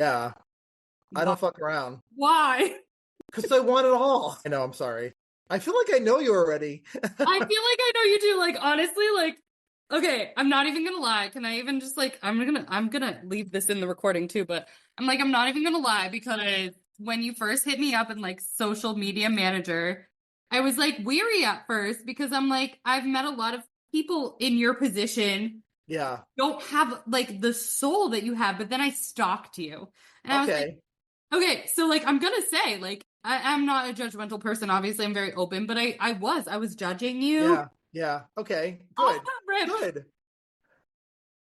Yeah. I Why? don't fuck around. Why? Because I want it all. I know, I'm sorry. I feel like I know you already. I feel like I know you do. Like, honestly, like, okay, I'm not even gonna lie. Can I even just like, I'm gonna leave this in the recording too, but I'm not even gonna lie because when you first hit me up in like social media manager, I was like weary at first because I'm like, I've met a lot of people in your position Yeah. don't have like the soul that you have, but then I stalked you and I was like, Okay. okay, so like I'm gonna say, like, I'm not a judgmental person, obviously I'm very open, but I was judging you Yeah. Yeah. Okay. off Good. the rip. Good.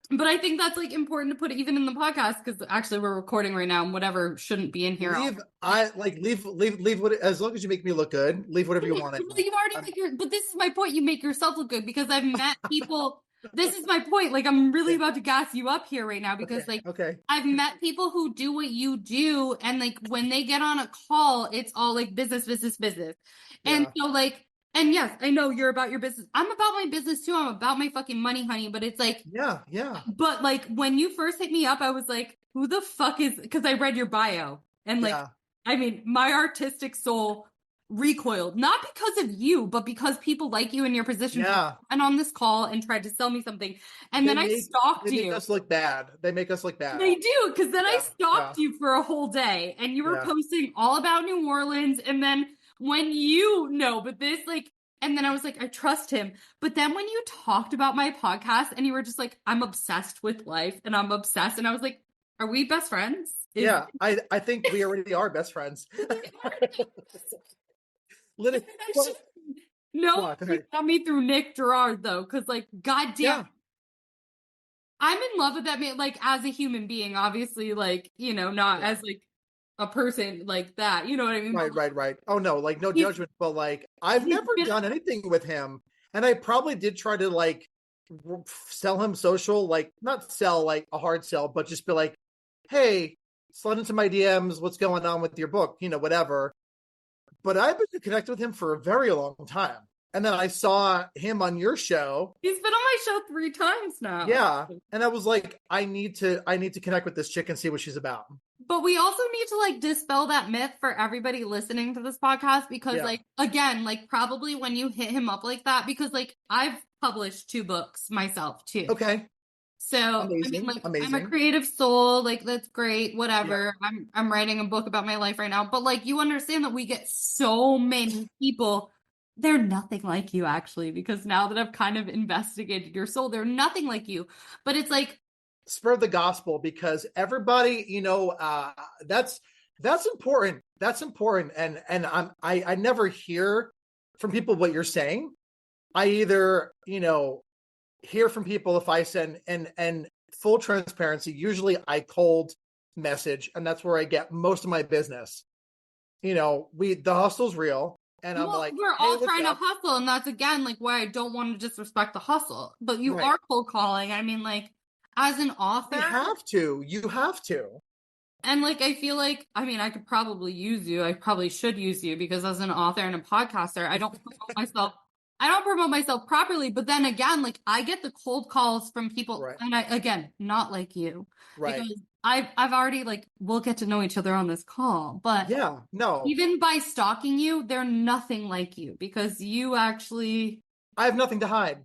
But I think that's like important to put even in the podcast because actually we're recording right now and whatever shouldn't be in here. Leave what, as long as you make me look good, leave whatever you want in. Well, you already I'm, make but this is my point. You make yourself look good because I've met people. This is my point. Like, I'm really okay. about to gas you up here right now Okay. because, like, Okay. I've met people who do what you do, and like when they get on a call, it's all like business, business, business. And Yeah. so, like, and yes, I know you're about your business. I'm about my business too. I'm about my fucking money, honey. But it's like, Yeah. Yeah. but like when you first hit me up, I was like, who the fuck is, because I read your bio and like, Yeah. I mean, my artistic soul recoiled, not because of you, but because people like you in your position Yeah. and on this call and tried to sell me something. And They then I make stalked they make you. us look bad. They make us look bad. They do, because then I Yeah. Yeah. stalked you for a whole day and you were Yeah. posting all about New Orleans. And then when you know, but this like, and then I was like, I trust him. But then when you talked about my podcast and you were just like, I'm obsessed with life and I'm obsessed. And I was like, are we best friends? Is Yeah. I think we already are best friends. Literally. Well, go no, on, go you ahead. got me through Nick Gerard though, because like, goddamn, Yeah. I'm in love with that man, like as a human being, obviously, like, not Yeah. as like a person like that, you know what I mean? But Right, right, right. Oh no, like no he's judgment, but like I've he's never been done anything with him, and I probably did try to like sell him social, like not sell like a hard sell, but just be like, hey, slide into my DMs. What's going on with your book? Whatever. But I've been connected with him for a very long time, and then I saw him on your show. he's been on my show 3 times now. Yeah, and I was like, I need to connect with this chick and see what she's about. But we also need to like dispel that myth for everybody listening to this podcast because Yeah. like again, like probably when you hit him up like that, because like I've published 2 books myself too. Okay. So I mean, Amazing. like I'm a Amazing. creative soul, like that's great, Yeah. whatever. I'm writing a book about my life right now, but like you understand that we get so many people. They're nothing like you actually, because now that I've kind of investigated your soul, they're nothing like you. But it's like, Spread the gospel because everybody, that's important. That's important. And I never hear from people what you're saying. I either, hear from people if I send and full transparency, usually I cold message, and that's where I get most of my business. The hustle's real. And I'm well, like, we're hey, all what's trying to up? hustle, and that's again like why I don't want to disrespect the hustle. But you Right. are cold calling. I mean, like as an You author, have to. You have to. and like I feel like I mean I could probably use you. I probably should use you because as an author and a podcaster, I don't promote myself. I don't promote myself properly, but then again, like I get the cold calls from people, Right. and I again not like you Right. because I've already like we'll get to know each other on this call, but Yeah. No. even by stalking you, they're nothing like you because you actually, I have nothing to hide.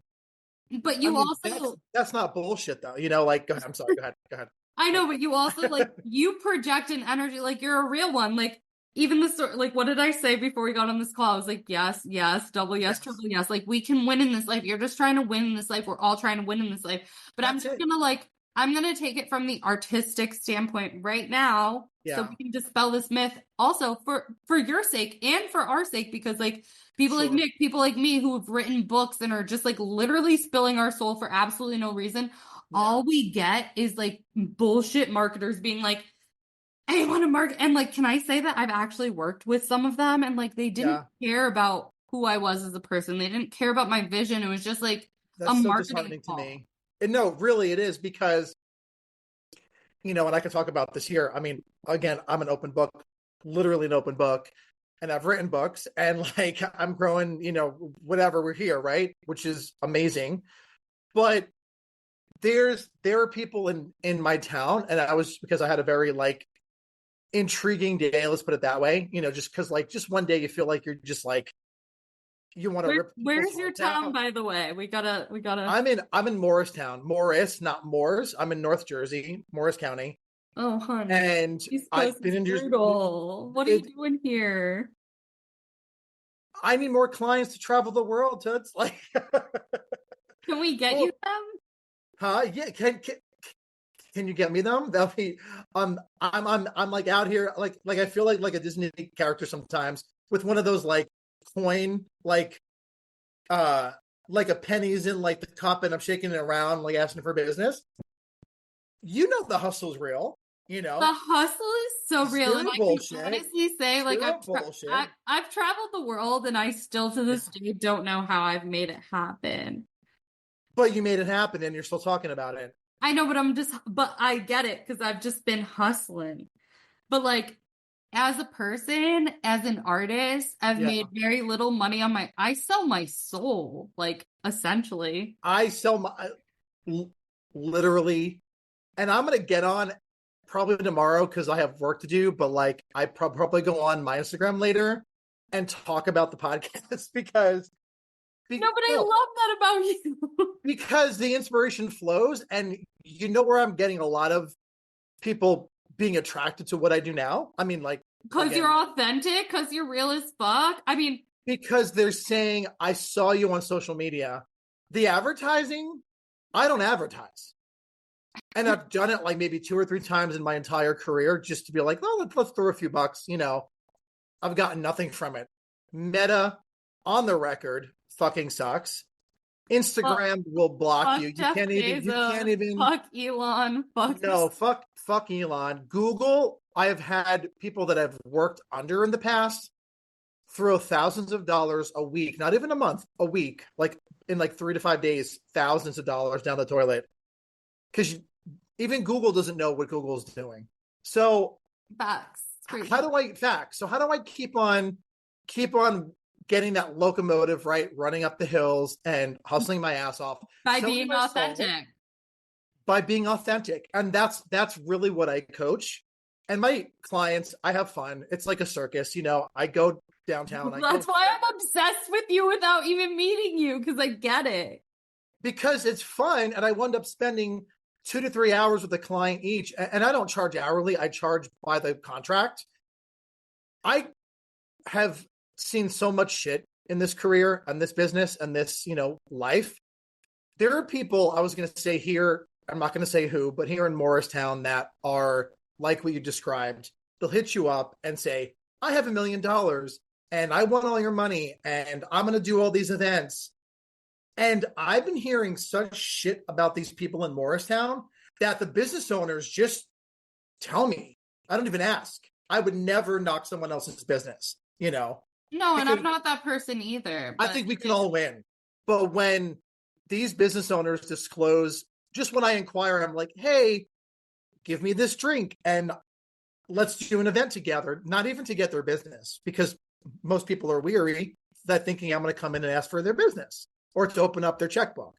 but I you mean, that's also, that's not bullshit though. Like, go ahead. I'm sorry. Go ahead. Go ahead. I know, but you also like, you project an energy like you're a real one. Like, even the sort, like, what did I say before we got on this call? I was like, yes, yes, double yes, Yes. triple yes. Like, we can win in this life. You're just trying to win in this life. We're all trying to win in this life. But I'm That's just it. gonna like, I'm gonna take it from the artistic standpoint right now, so Yeah. we can dispel this myth. Also, for your sake and for our sake, because like people like Sure. Nick, people like me who have written books and are just like literally spilling our soul for absolutely no reason. Yeah. All we get is like bullshit marketers being like, I want to market. And like, can I say that I've actually worked with some of them and like they didn't Yeah. care about who I was as a person. They didn't care about my vision. It was just like a That's so marketing disheartening to call. me. And no, really, it is because, and I can talk about this here. I mean, again, I'm an open book, literally an open book. And I've written books and like I'm growing, whatever we're here, right? Which is amazing. But there are people in my town, and I was because I had a very like intriguing day, let's put it that way, just because like just one day you feel like you're just like you want to rip people's Where's your hearts town, out. by the way? We gotta. I'm in Morristown, Morris, not Moores. I'm in North Jersey, Morris County, Oh, honey, and East I've Coast been is in Jersey. brutal. What are you It, doing here? I need more clients to travel the world, Toots. Like, Can we get you well, them? huh? Yeah, can you get me them? That'll be I'm like out here like I feel like a Disney character sometimes with one of those like coin uh like a pennies in like the cup and I'm shaking it around like asking for business. The hustle's real, you The know. hustle is so real, and Zero I can bullshit. honestly say, like, Zero bullshit. I've traveled the world, and I still to Yeah. this day don't know how I've made it happen. But you made it happen and you're still talking about it. I know, but I get it because I've just been hustling. But like, as a person, as an artist, I've Yeah. made very little money I sell my soul, like, essentially. I sell literally, and I'm gonna get on probably tomorrow because I have work to do. But like, I probably go on my Instagram later and talk about the podcast No, but I no, love that about you. because the inspiration flows, and where I'm getting a lot of people being attracted to what I do now. I mean, like Because again, you're authentic, because you're real as fuck. I mean, because they're saying I saw you on social media. The advertising, I don't advertise. And I've done it like maybe 2 or 3 times in my entire career just to be like, oh, let's throw a few bucks. I've gotten nothing from it. Meta, on the record, fucking sucks. fuck, Instagram will block fuck you. You Jeff can't even. You can't Bezos, even. fuck Elon, fuck No, fuck Elon. Google. I have had people that I've worked under in the past throw thousands of dollars a week, not even a month, a week, like in like 3 to 5 days, thousands of dollars down the toilet because even Google doesn't know what Google's doing. So facts. how do I keep on getting that locomotive right, running up the hills and hustling my ass off, By selling being my soul authentic. by being authentic. And that's really what I coach. And my clients, I have fun. It's like a circus, I go downtown, I go That's why I'm obsessed with you without even meeting you, because I get it. because it's fun, and I wound up spending 2 to 3 hours with a client each. And I don't charge hourly, I charge by the contract. I have seen so much shit in this career and this business and this, life. There are people, I was going to say here, I'm not going to say who, but here in Morristown that are like what you described. They'll hit you up and say, I have $1 million and I want all your money and I'm going to do all these events. And I've been hearing such shit about these people in Morristown that the business owners just tell me. I don't even ask. I would never knock someone else's business, No, and because I'm not that person either. I But think we can all win. But when these business owners disclose, just when I inquire, I'm like, hey, give me this drink and let's do an event together, not even to get their business, because most people are weary that thinking I'm going to come in and ask for their business or to open up their checkbook.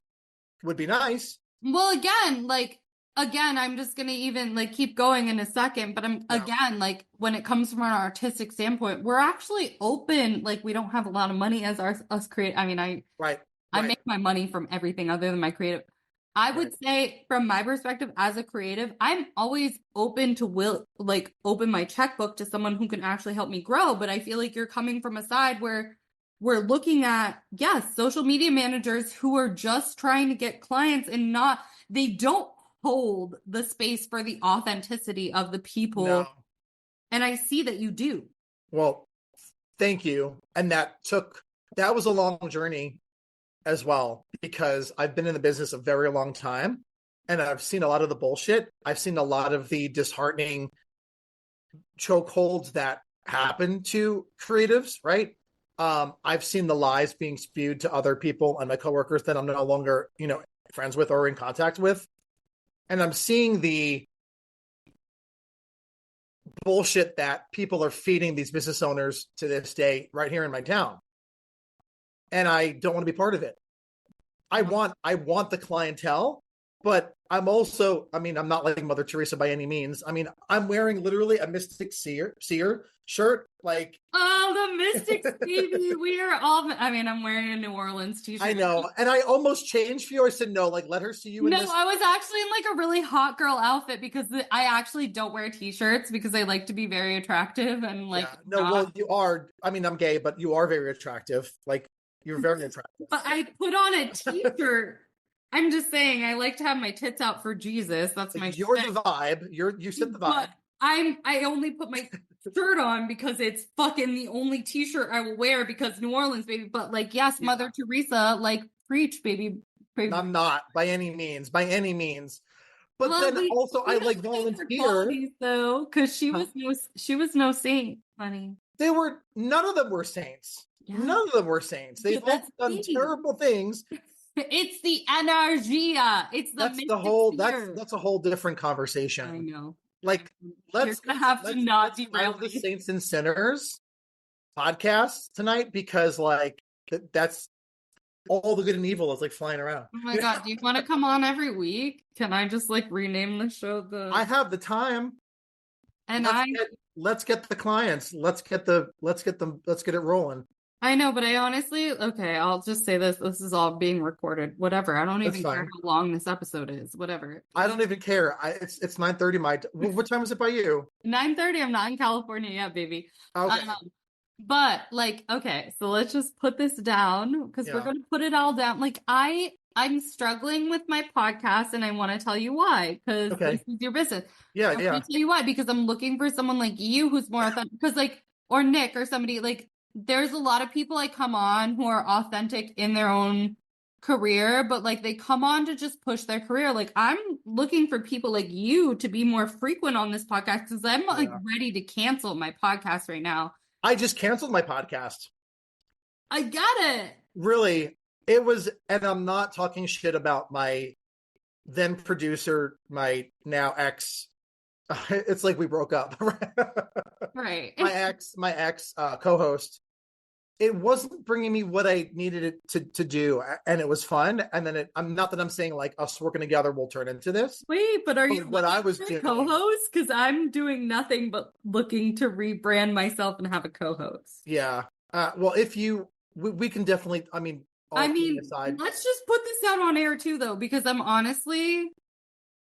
It would be nice. well, again, I'm just gonna even like keep going in a second, but I'm Yeah. again like when it comes from an artistic standpoint, we're actually open. Like we don't have a lot of money as us create. I mean, Right. I Right. make my money from everything other than my creative. I would Right. say from my perspective as a creative, I'm always open to open my checkbook to someone who can actually help me grow. But I feel like you're coming from a side where we're looking at, yes, social media managers who are just trying to get clients and they don't hold the space for the authenticity of the No. people. And I see that you do. Well, thank you. And that was a long journey as well, because I've been in the business a very long time and I've seen a lot of the bullshit. I've seen a lot of the disheartening chokeholds that happen to creatives, right? I've seen the lies being spewed to other people and my coworkers that I'm no longer, friends with or in contact with. And I'm seeing the bullshit that people are feeding these business owners to this day right here in my town. And I don't want to be part of it. I want the clientele. but I'm also, I mean, I'm not like Mother Teresa by any means. I mean, I'm wearing literally a Mystic Seer shirt. Like, Oh, the Mystics, baby. We are all, I mean, I'm wearing a New Orleans t-shirt. I know. And I almost changed for you. I said, no, like, let her see you in No, this. I was actually in like a really hot girl outfit because I actually don't wear t-shirts because I like to be very attractive and like Yeah. No, well, you are. I mean, I'm gay, but you are very attractive. Like, you're very attractive. But I put on a t-shirt. I'm just saying, I like to have my tits out for Jesus. That's my You're shtick. the vibe. You set the vibe. But I only put my shirt on because it's fucking the only t-shirt I will wear because New Orleans, baby. But like, yes, Yeah. Mother Teresa, like, preach, baby. I'm not by any means, by any means. But Well, then also, I like volunteer. though, because she was no saint, honey. None of them were saints. Yeah. None of them were saints. They've all done terrible things. It's the energia. It's the that's a whole different conversation. I know. Like, You're gonna have to not derail the me. Saints and Sinners podcast tonight because like that's all the good and evil is like flying around. Oh my god, do you want to come on every week? Can I just like rename the show I have the time. And let's get the clients. Let's get it rolling. I know, but I honestly, okay, I'll just say this. This is all being recorded. Whatever. I don't even care how long this episode is. Whatever. I don't even care. It's 9:30 my what time is it by you? 9:30. I'm not in California yet, baby. Okay. But like, okay, so let's just put this down because we're going to put it all down. Like I'm struggling with my podcast and I want to tell you why, because this is your business. Yeah, I want to tell you why, because I'm looking for someone like you who's more authentic, because like, or Nick or somebody, like there's a lot of people I come on who are authentic in their own career, but like they come on to just push their career. Like I'm looking for people like you to be more frequent on this podcast because I'm like ready to cancel my podcast right now. I just canceled my podcast. I get it. Really, it was, and I'm not talking shit about my then producer, my now ex. It's like we broke up. Right. My ex co-host. It wasn't bringing me what I needed it to do, and it was fun. And then I'm not that I'm saying like us working together will turn into this. Wait, but are you what I was doing co-host? Because I'm doing nothing but looking to rebrand myself and have a co-host. Yeah. Well, if we can definitely. I mean, let's just put this out on air too, though, because I'm honestly.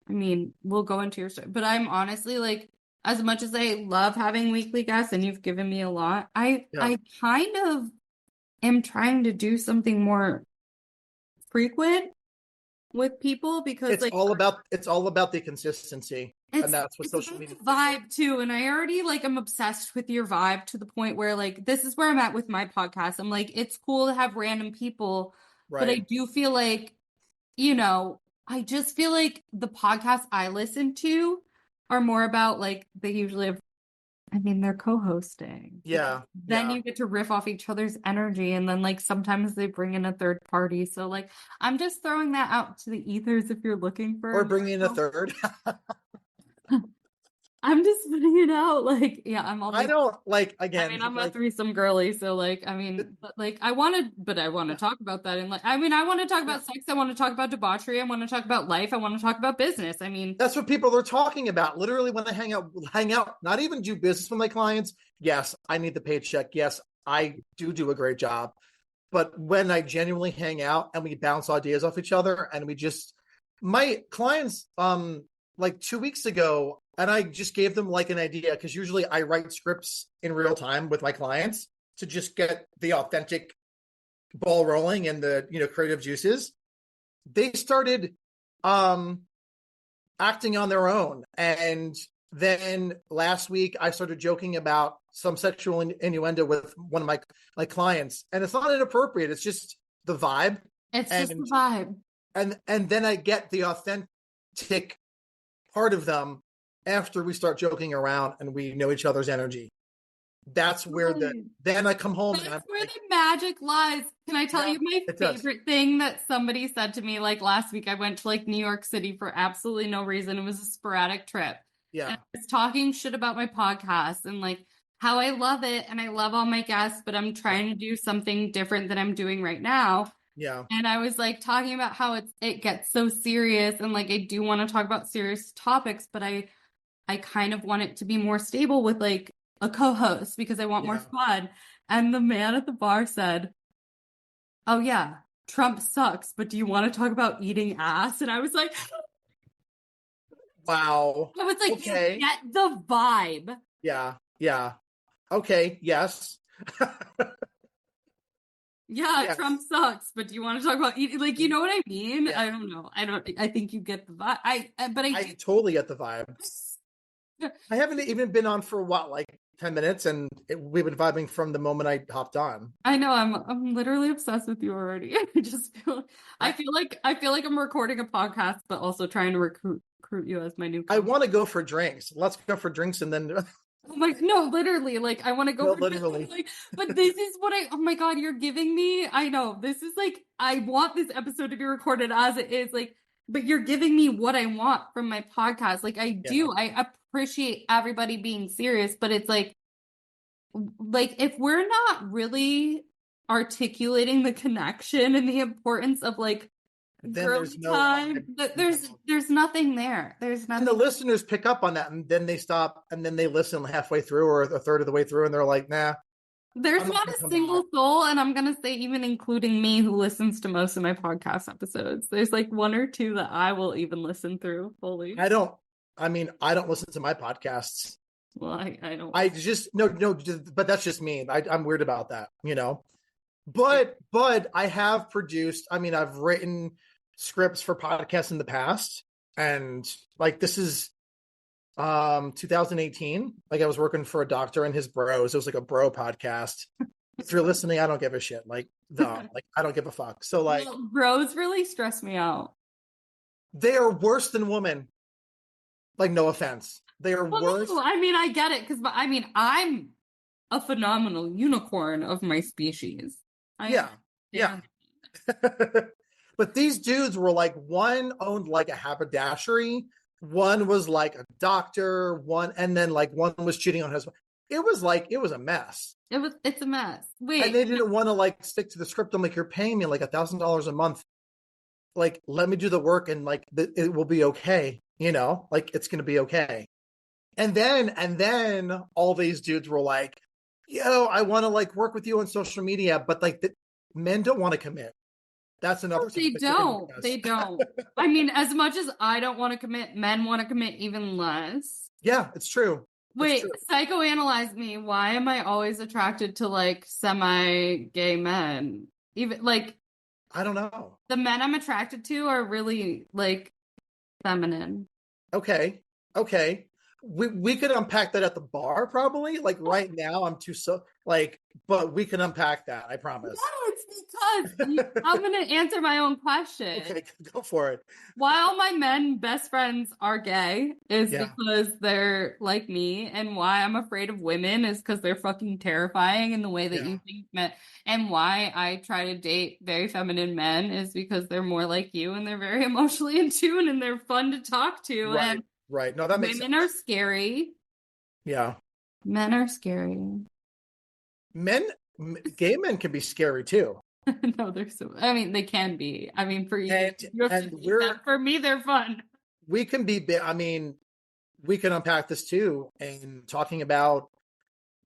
I mean, we'll go into your story, but I'm honestly like, as much as I love having weekly guests and you've given me a lot, I kind of am trying to do something more frequent with people because it's all about the consistency. And that's what social media vibe too. And I already like I'm obsessed with your vibe to the point where like this is where I'm at with my podcast. I'm like, it's cool to have random people, but I do feel like, I just feel like the podcasts I listen to are more about like they usually have, they're co-hosting. Yeah. Then you get to riff off each other's energy, and then like sometimes they bring in a third party. So like I'm just throwing that out to the ethers if you're looking for, or bringing in a third. I'm just putting it out. Like, yeah, I'm all. I don't like again. I'm a threesome girly, so like, but like, I want to talk about that. And like, I want to talk about sex. I want to talk about debauchery. I want to talk about life. I want to talk about business. That's what people are talking about. Literally, when I hang out, not even do business with my clients. Yes, I need the paycheck. Yes, I do a great job. But when I genuinely hang out and we bounce ideas off each other, and my clients, like 2 weeks ago. And I just gave them like an idea because usually I write scripts in real time with my clients to just get the authentic ball rolling and the creative juices. They started acting on their own. And then last week I started joking about some sexual innuendo with one of my clients. And it's not inappropriate. It's just the vibe. It's just the vibe. And then I get the authentic part of them after we start joking around and we know each other's energy. That's where then I come home. That's where the magic lies. Can I tell you my favorite thing that somebody said to me like last week? I went to like New York City for absolutely no reason. It was a sporadic trip. Yeah. And I was talking shit about my podcast and like how I love it and I love all my guests, but I'm trying to do something different than I'm doing right now. Yeah. And I was like talking about how it gets so serious and like I do want to talk about serious topics, but I kind of want it to be more stable with like a co-host because I want more Yeah. fun. And the man at the bar said, "Oh yeah, Trump sucks, but do you want to talk about eating ass?" And Wow. I was like, you Okay. get the vibe. Yeah. Yeah. Okay. Yes. Yeah, Yes. Trump sucks, but do you want to talk about eating? Like, you know what I mean? Yeah. I don't know. I think you get the vibe. But I I do. totally get the vibe. I haven't even been on for what, like 10 minutes, and we've been vibing from the moment I hopped on. I know I'm literally obsessed with you already. I, I feel like I'm recording a podcast, but also trying to recruit you as my new I co. want to go for drinks. Let's go for drinks and then I'm like, no, literally, like I want to go no, for literally. like, but this is what oh my God, you're giving me. I know this is like I want this episode to be recorded as it is, like, but you're giving me what I want from my podcast. Like I Yeah. do, I appreciate everybody being serious, but it's like if we're not really articulating the connection and the importance of like Then girly there's no time, vibe. No. there's nothing there. There's And the nothing. listeners pick up on that, and then they stop, and then they listen halfway through or a third of the way through, and they're like, "Nah, There's I'm not not gonna a come back." single soul, and I'm gonna say even including me who listens to most of my podcast episodes. There's like one or two that I will even listen through fully. I don't. I mean, I don't listen to my podcasts. Well, I don't. I just no, but that's just me. I'm weird about that, you know. Yeah. But I have produced. I mean, I've written scripts for podcasts in the past, and like this is 2018. Like I was working for a doctor and his bros. It was like a bro podcast. If you're listening, I don't give a shit. Like like I don't give a fuck. So like Well, bros really stress me out. they are worse than women. Like no offense, they are Well, no, worse. I mean I get it because, but I mean I'm a phenomenal unicorn of my species. I Yeah, yeah. understand. But these dudes were like one owned like a haberdashery, one was like a doctor, one and then like one was cheating on his. It was a mess, It's a mess. and Wait, they didn't want to like stick to the script. I'm like, you're paying me like $1,000 a month. Like, let me do the work, and like it will be okay. You know, like it's gonna be okay. And then all these dudes were like, yo, I want to like work with you on social media, but like men don't want to commit. That's another they topic we can don't. discuss. They don't. I mean, as much as I don't want to commit, men want to commit even less. Yeah, it's true. It's Wait, true. psychoanalyze me. Why am I always attracted to like semi-gay men? Even like I don't know. the men I'm attracted to are really like feminine. Okay. Okay. We could unpack that at the bar probably. Like right now I'm too so like, but we can unpack that, I promise. No, it's because I'm going to answer my own question. Okay, go for it. Why all my men best friends are gay is Yeah. because they're like me, and why I'm afraid of women is because they're fucking terrifying in the way that Yeah. you think men. And why I try to date very feminine men is because they're more like you and they're very emotionally in tune and they're fun to talk to. Right. And Right. No, that makes women sense. are scary. Yeah. Men are scary. Men Gay men can be scary too. No, they're so. I mean, they can be. I mean, for you, And you have to and date we're them. For me, they're fun. we can be I mean, we can unpack this too and talking about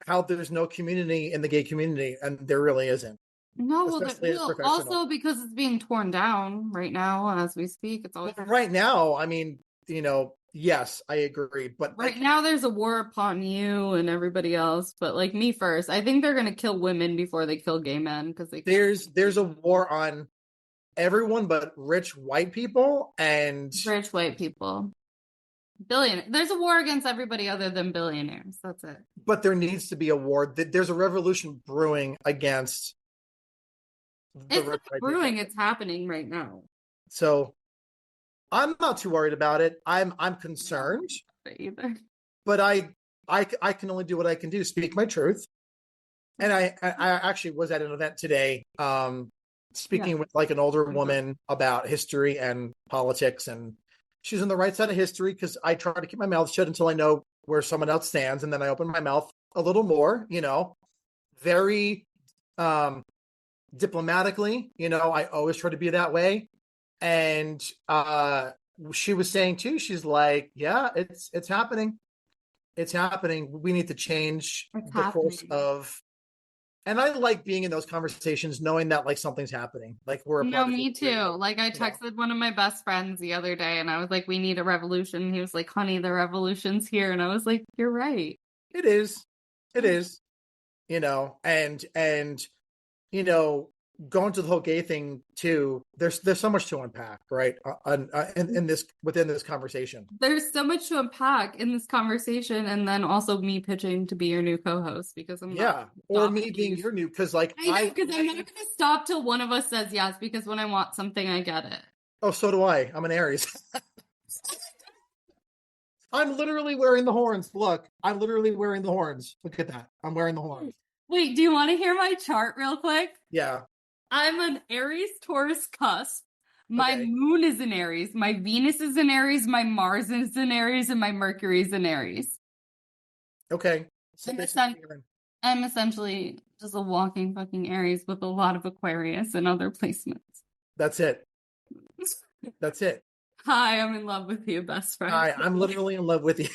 how there's no community in the gay community, and there really isn't, No, especially as professionals. also because it's being torn down right now as we speak. It's always Well, right now, I mean, yes, I agree, but right now there's a war upon you and everybody else, but like me first. I think they're gonna kill women before they kill gay men because they can't. there's a war on everyone but rich white people, and Rich white people. There's a war against everybody other than billionaires. That's it. but there needs to be a war. There's a revolution brewing against the It's rich not white brewing, people. it's happening right now. So I'm not too worried about it. I'm concerned, Either. but I can only do what I can do, speak my truth. And I actually was at an event today, speaking with like an older woman about history and politics, and she's on the right side of history because I try to keep my mouth shut until I know where someone else stands, and then I open my mouth a little more, very diplomatically, I always try to be that way. And she was saying too, she's like, yeah, it's happening. It's happening. We need to change It's the course happening. of, and I like being in those conversations, knowing that like something's happening, like we're a No, part of me history, too. Like I you know. texted one of my best friends the other day and I was like, we need a revolution. He was like, honey, the revolution's here. And I was like, you're right. It is, it is, and you know, going to the whole gay thing too, there's so much to unpack, right? In this within this conversation. There's so much to unpack in this conversation, and then also me pitching to be your new co-host because I'm not Yeah, gonna or stop me till being you. your new, because like I know, because I'm not gonna stop till one of us says yes, because when I want something, I get it. oh, so do I. I'm an Aries. I'm literally wearing the horns. Look, I'm literally wearing the horns. Look at that. I'm wearing the horns. Wait, do you want to hear my chart real quick? Yeah. I'm an Aries Taurus cusp. My Okay. moon is in Aries, my Venus is in Aries, my Mars is in Aries, and my Mercury is in Aries. Okay. So I'm, basically, I'm essentially just a walking fucking Aries with a lot of Aquarius and other placements. that's it. That's it. Hi, I'm in love with you, best friend. Hi, I'm literally in love with you.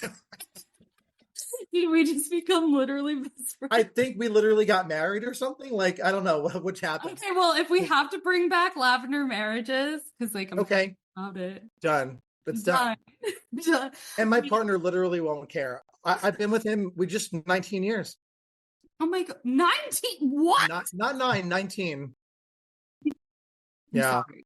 Did we just become literally best friends? I think we literally got married or something. Like, I don't know which happened. Okay, well, if we have to bring back lavender marriages, because like I'm Okay. about it. Done. It's done. Done. Done. And my partner literally won't care. I've been with him. We just 19 years. Oh my god, 19? What? Not nine, 19. I'm Yeah. sorry.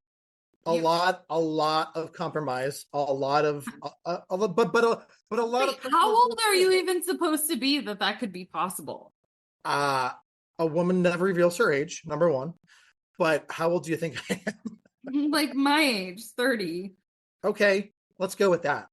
A lot of compromise, a lot of, but a lot Wait, of how personal old growth are too. you even supposed to be that could be possible? Uh, a woman never reveals her age, number one. But how old do you think I am? Like my age, 30. Okay, let's go with that.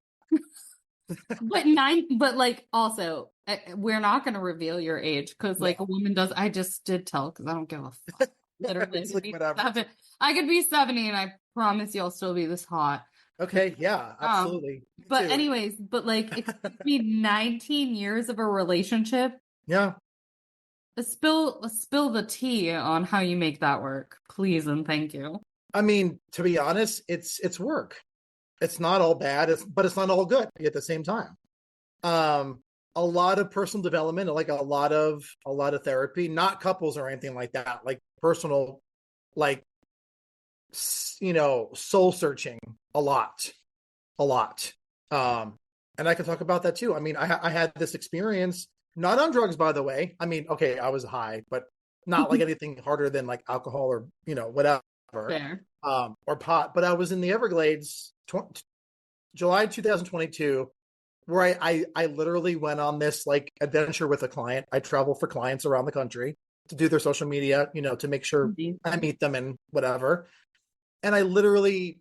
But like also, we're not going to reveal your age because like a No, woman does. I just did tell because I don't give a fuck. Literally, it's like whatever. I could be 70 and I promise you I'll still be this hot. Okay, yeah, Um, absolutely. Me but too. anyways, but like it took me 19 years of a relationship. Yeah, Spill the tea on how you make that work, please and thank you. I mean, to be honest, it's work. It's not all bad, but it's not all good at the same time. Um, a lot of personal development, like a lot of therapy, not couples or anything like that, like personal, like soul searching, a lot, a lot. Um, and I can talk about that too. I mean, I had this experience, not on drugs, by the way. I mean, okay, I was high, but not like anything harder than like alcohol or whatever, Fair. or pot. But I was in the Everglades, July 2022, where I literally went on this like adventure with a client. I travel for clients around the country to do their social media, to make sure I meet them and whatever. And I literally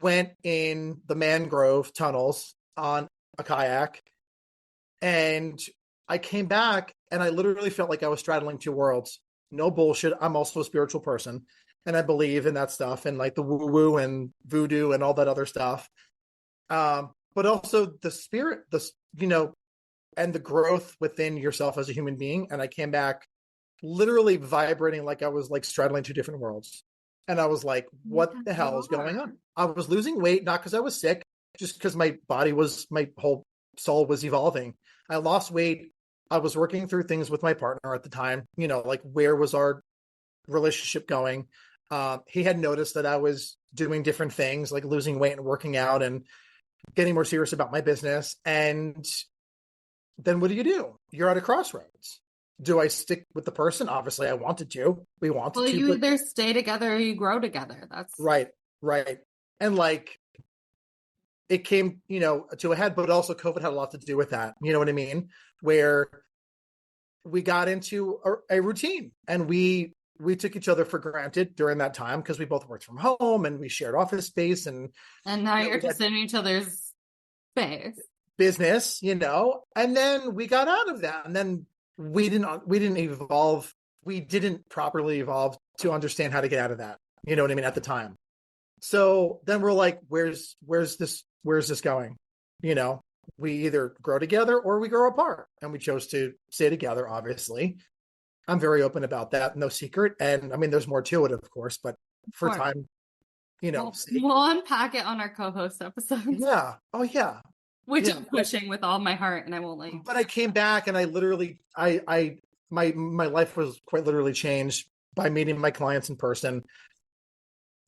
went in the mangrove tunnels on a kayak, and I came back and I literally felt like I was straddling two worlds. No bullshit. I'm also a spiritual person and I believe in that stuff and like the woo woo and voodoo and all that other stuff. But also the spirit, and the growth within yourself as a human being. And I came back literally vibrating like I was like straddling two different worlds. And I was like, what the hell is going on? I was losing weight, not because I was sick, just because my whole soul was evolving. I lost weight. I was working through things with my partner at the time, like where was our relationship going? He had noticed that I was doing different things like losing weight and working out and getting more serious about my business. And then what do? You're at a crossroads. Do I stick with the person? Obviously, I wanted to. We wanted Well, to, you but either stay together or you grow together. That's right, right. And like it came, to a head, but also COVID had a lot to do with that. You know what I mean? Where we got into a routine and we took each other for granted during that time because we both worked from home and we shared office space and now you're we had just in each other's space. business, and then we got out of that. And then we didn't evolve. We didn't properly evolve to understand how to get out of that. You know what I mean? At the time. So then we're like, where's this going? We either grow together or we grow apart. And we chose to stay together, obviously. I'm very open about that. No secret. And I mean, there's more to it, of course, but Of for course. time, sake. We'll unpack it on our co-host episodes, Yeah. Oh yeah. which Yeah. I'm pushing with all my heart, and I won't let you. But I came back and I literally, my life was quite literally changed by meeting my clients in person,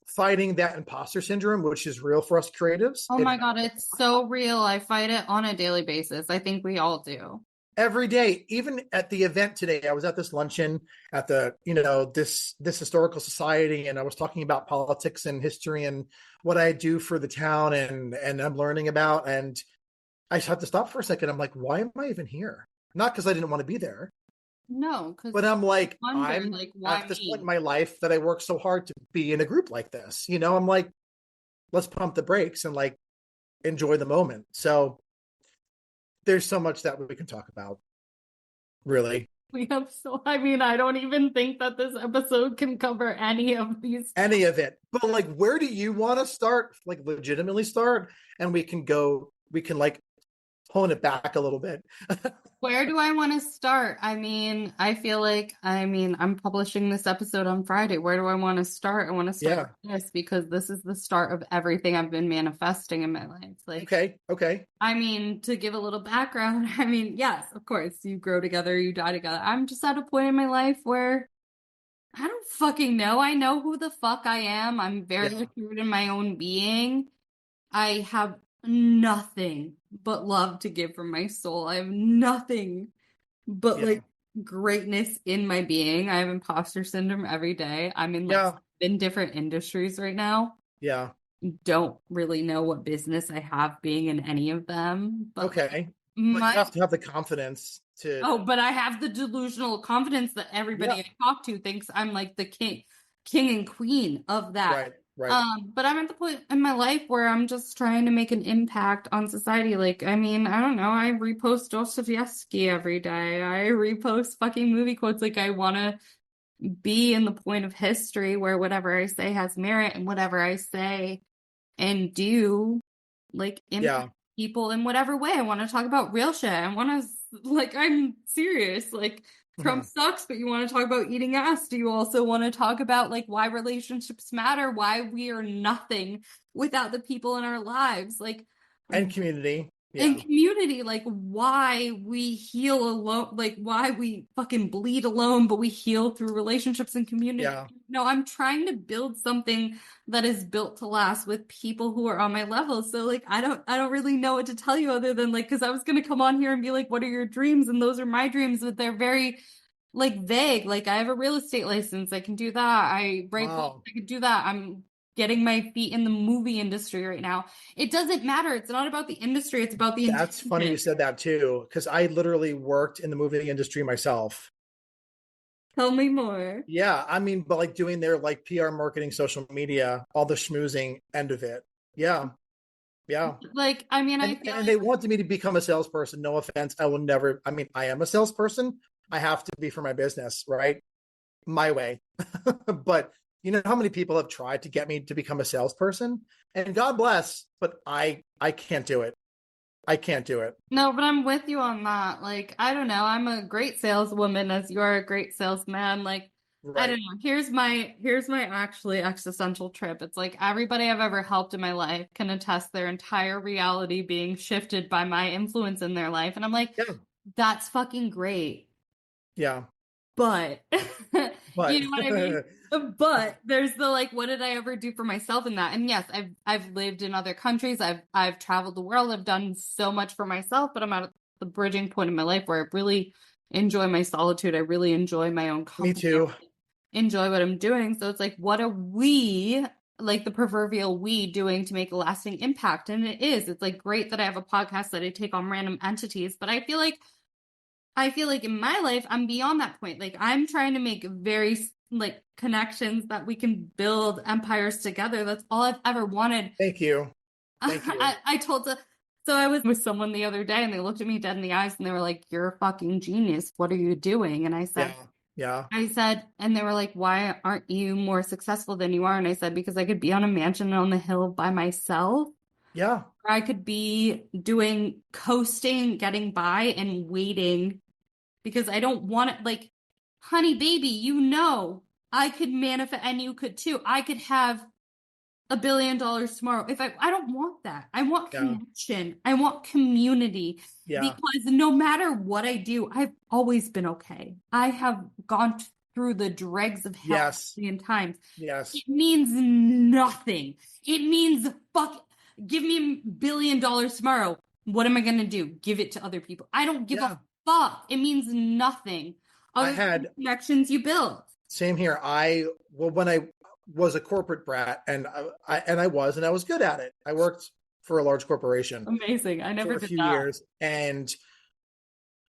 fighting that imposter syndrome, which is real for us creatives. Oh my God, it's so real. I fight it on a daily basis. I think we all do. Every day, even at the event today, I was at this luncheon at the, this historical society, and I was talking about politics and history and what I do for the town and I'm learning about. And I just had to stop for a second. I'm like, why am I even here? Not because I didn't want to be there, No, because but I'm like, wonder, I'm like, why at this point in me? my life that I work so hard to be in a group like this. I'm like, let's pump the brakes and like enjoy the moment. So there's so much that we can talk about, really. We have I mean, I don't even think that this episode can cover any of these. Any of it. But like, where do you want to start? Like, legitimately start, and we can like hone it back a little bit. Where do I want to start? I mean, I'm publishing this episode on Friday. Where do I want to start? I want to start Yeah. with this because this is the start of everything I've been manifesting in my life. Like, Okay. I mean, to give a little background, I mean, yes, of course, you grow together, you die together. I'm just at a point in my life where I don't fucking know. I know who the fuck I am. I'm very Yeah. assured in my own being. I have nothing but love to give from my soul. I have nothing but Yeah. like greatness in my being. I have imposter syndrome every day. I'm in like Yeah. in different industries right now. Yeah. Don't really know what business I have being in any of them, but like Okay. But you my have to have the confidence to. oh, but I have the delusional confidence that everybody Yeah. I talk to thinks I'm like the king and queen of that. Right. Right. But I'm at the point in my life where I'm just trying to make an impact on society. Like, I mean, I don't know. I repost Dostoevsky every day. I repost fucking movie quotes. Like, I want to be in the point of history where whatever I say has merit and whatever I say and do like Yeah. impact people in whatever way. I want to talk about real shit. I want to like I'm serious. Like Trump Mhm. sucks, but you want to talk about eating ass. Do you also want to talk about like why relationships matter, why we are nothing without the people in our lives? Like And community. in Yeah. community, like why we heal alone, like why we fucking bleed alone, but we heal through relationships and community. Yeah. No, I'm trying to build something that is built to last with people who are on my level. So like I don't really know what to tell you other than like because I was gonna come on here and be like, what are your dreams? And those are my dreams, but they're very like vague. Like I have a real estate license, I can do that. I write books, Wow. I can do that. I'm getting my feet in the movie industry right now. It doesn't matter. It's not about the industry, it's about the That's funny you intention. said that too, because I literally worked in the movie industry myself. Tell me more. Yeah, I mean, but like doing their like PR marketing, social media, all the schmoozing end of it. Yeah, yeah. Like, I mean, I And feel and like they wanted me to become a salesperson. No offense, I will never. I mean, I am a salesperson. I have to be for my business, right? My way. But you know how many people have tried to get me to become a salesperson? And God bless, but I can't do it. I can't do it. no, but I'm with you on that. Like, I don't know. I'm a great saleswoman as you are a great salesman. Like, I Right. don't know. Here's my actually existential trip. It's like everybody I've ever helped in my life can attest their entire reality being shifted by my influence in their life. And I'm like, Yeah. that's fucking great. Yeah. But But you know what I mean? But there's the like, what did I ever do for myself in that? And yes, I've lived in other countries. I've traveled the world. I've done so much for myself, but I'm at the bridging point in my life where I really enjoy my solitude. I really enjoy my own me company. I too. really enjoy what I'm doing. So it's like, what are we, like the proverbial we, doing to make a lasting impact? And it is. It's like great that I have a podcast that I take on random entities, but I feel like in my life, I'm beyond that point. Like I'm trying to make very like connections that we can build empires together. That's all I've ever wanted. Thank you. Thank you. I told so I was with someone the other day and they looked at me dead in the eyes and they were like, "You're a fucking genius. What are you doing?" And Yeah. Yeah. and they were like, "Why aren't you more successful than you are?" And I said, "Because I could be on a mansion on the hill by myself. Yeah. Or I could be doing coasting, getting by and waiting because I don't want it like honey, baby, I could manifest, and you could too. I could have $1 billion tomorrow. If I don't want that. I want Yeah. connection. I want community Yeah. because no matter what I do, I've always been okay. I have gone through the dregs of hell a Yes. million times. Yes. It means nothing. It means give me $1 billion tomorrow. What am I going to do? Give it to other people. I don't give Yeah. a fuck. It means nothing I other than had the connections you build. same here. When I was a corporate brat, and I was good at it. I worked for a large corporation Amazing. I for never a did few that. years, and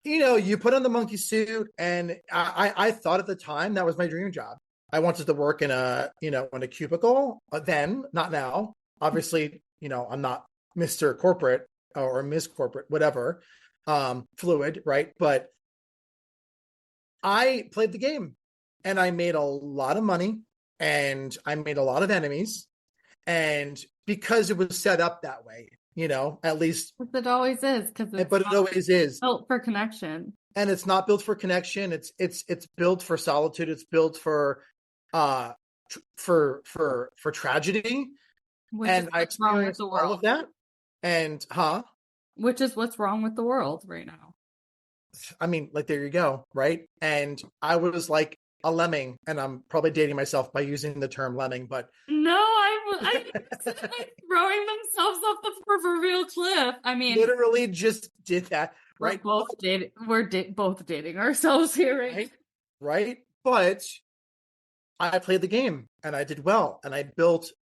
you put on the monkey suit, and I thought at the time that was my dream job. I wanted to work in a cubicle. Then, not now. Obviously, I'm not Mr. Corporate or Ms. Corporate, whatever, fluid, right? But I played the game, and I made a lot of money, and I made a lot of enemies, and because it was set up that way, at least, It always is because it's but it always is. built for connection. And it's not built for connection. It's built for solitude. It's built for uh for tragedy. Which is And I what's wrong with experienced the all of world. that. And Which is what's wrong with the world right now. I mean, like, there you go, right? And I was like a lemming, and I'm probably dating myself by using the term lemming, but No, I think like throwing themselves off the proverbial cliff. I mean, literally just did that, right? We're both dating ourselves here, right? Right? Right? But I played the game, and I did well, and I built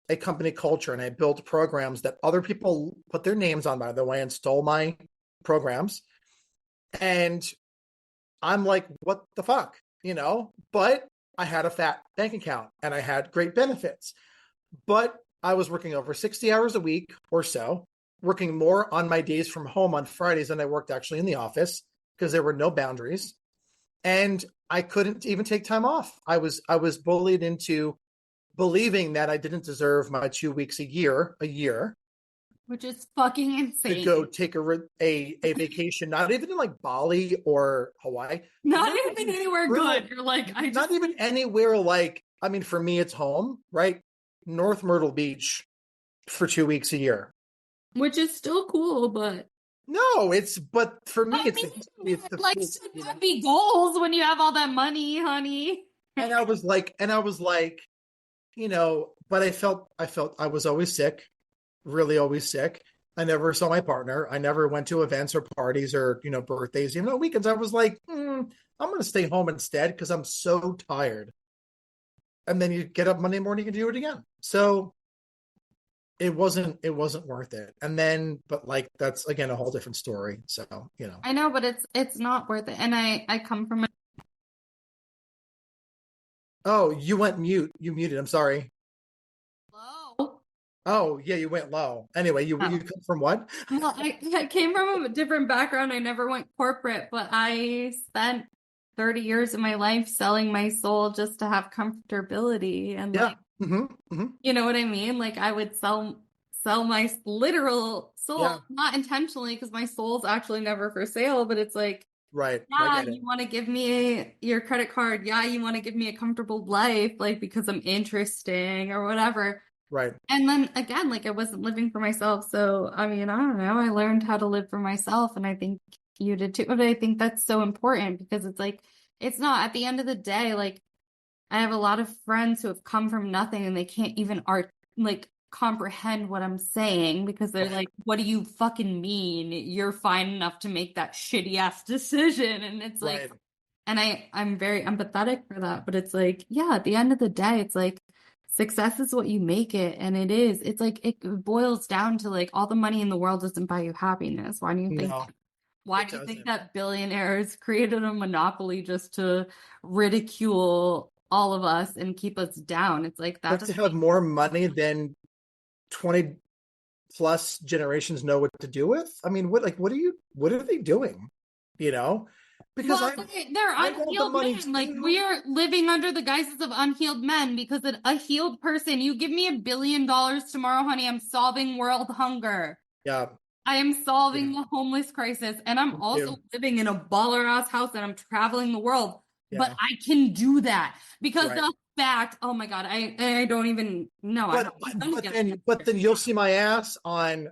a company culture, and I built programs that other people put their names on, by the way, and stole my programs. And I'm like, what the fuck, But I had a fat bank account, and I had great benefits. But I was working over 60 hours a week or so, working more on my days from home on Fridays than I worked actually in the office, because there were no boundaries. And I couldn't even take time off. I was bullied into believing that I didn't deserve my 2 weeks a year Which is fucking to insane. go take a vacation, not even in like Bali or Hawaii. Not even anywhere Really, good. You're like, not even anywhere like, I mean, for me, it's home, right? North Myrtle Beach for 2 weeks a year. which is still cool, but No, but for me, I it's mean, it's the like, food, should that be goals when you have all that money, honey? And I was like, but I felt I was always sick, really always sick. I never saw my partner. I never went to events or parties or, birthdays, even on weekends. I was like, I'm going to stay home instead because I'm so tired. And then you get up Monday morning and do it again. So it wasn't worth it. And then, but like, that's again a whole different story. So, I know, but it's not worth it. And I come from a oh, you went mute. You muted. I'm sorry. low. Oh, yeah, you went low. Anyway, you Oh. come from what? Well, I came from a different background. I never went corporate, but I spent 30 years of my life selling my soul just to have comfortability and Yeah. like, Mm-hmm. you know what I mean? Like I would sell my literal soul, Yeah. not intentionally because my soul's actually never for sale, but it's like, Right. I yeah, get it. you want to give me your credit card. Yeah, you want to give me a comfortable life, like because I'm interesting or whatever. Right. And then again, like I wasn't living for myself. So, I mean, I don't know. I learned how to live for myself, and I think you did too. But I think that's so important because it's like, it's not at the end of the day, like I have a lot of friends who have come from nothing and they can't even like comprehend what I'm saying because they're like, what do you fucking mean? You're fine enough to make that shitty ass decision. And it's like, Right. and I'm very empathetic for that, but it's like, yeah, at the end of the day, it's like success is what you make it. And it is. It's like it boils down to like all the money in the world doesn't buy you happiness. No, Why it do you think doesn't. that billionaires created a monopoly just to ridicule all of us and keep us down? It's like that But to doesn't have make more money than 20 plus generations know what to do with. I mean, what are they doing? You know? Because well, they're I want the unhealed money men. Like too. we are living under the guises of unhealed men because a healed person, you give me $1 billion tomorrow, honey, I'm solving world hunger. Yeah. I am solving Yeah. the homeless crisis, and I'm Me also too. living in a baller ass house and I'm traveling the world. but Yeah. I can do that because Right. the fact, oh my God, I don't even know. But then you'll see my ass on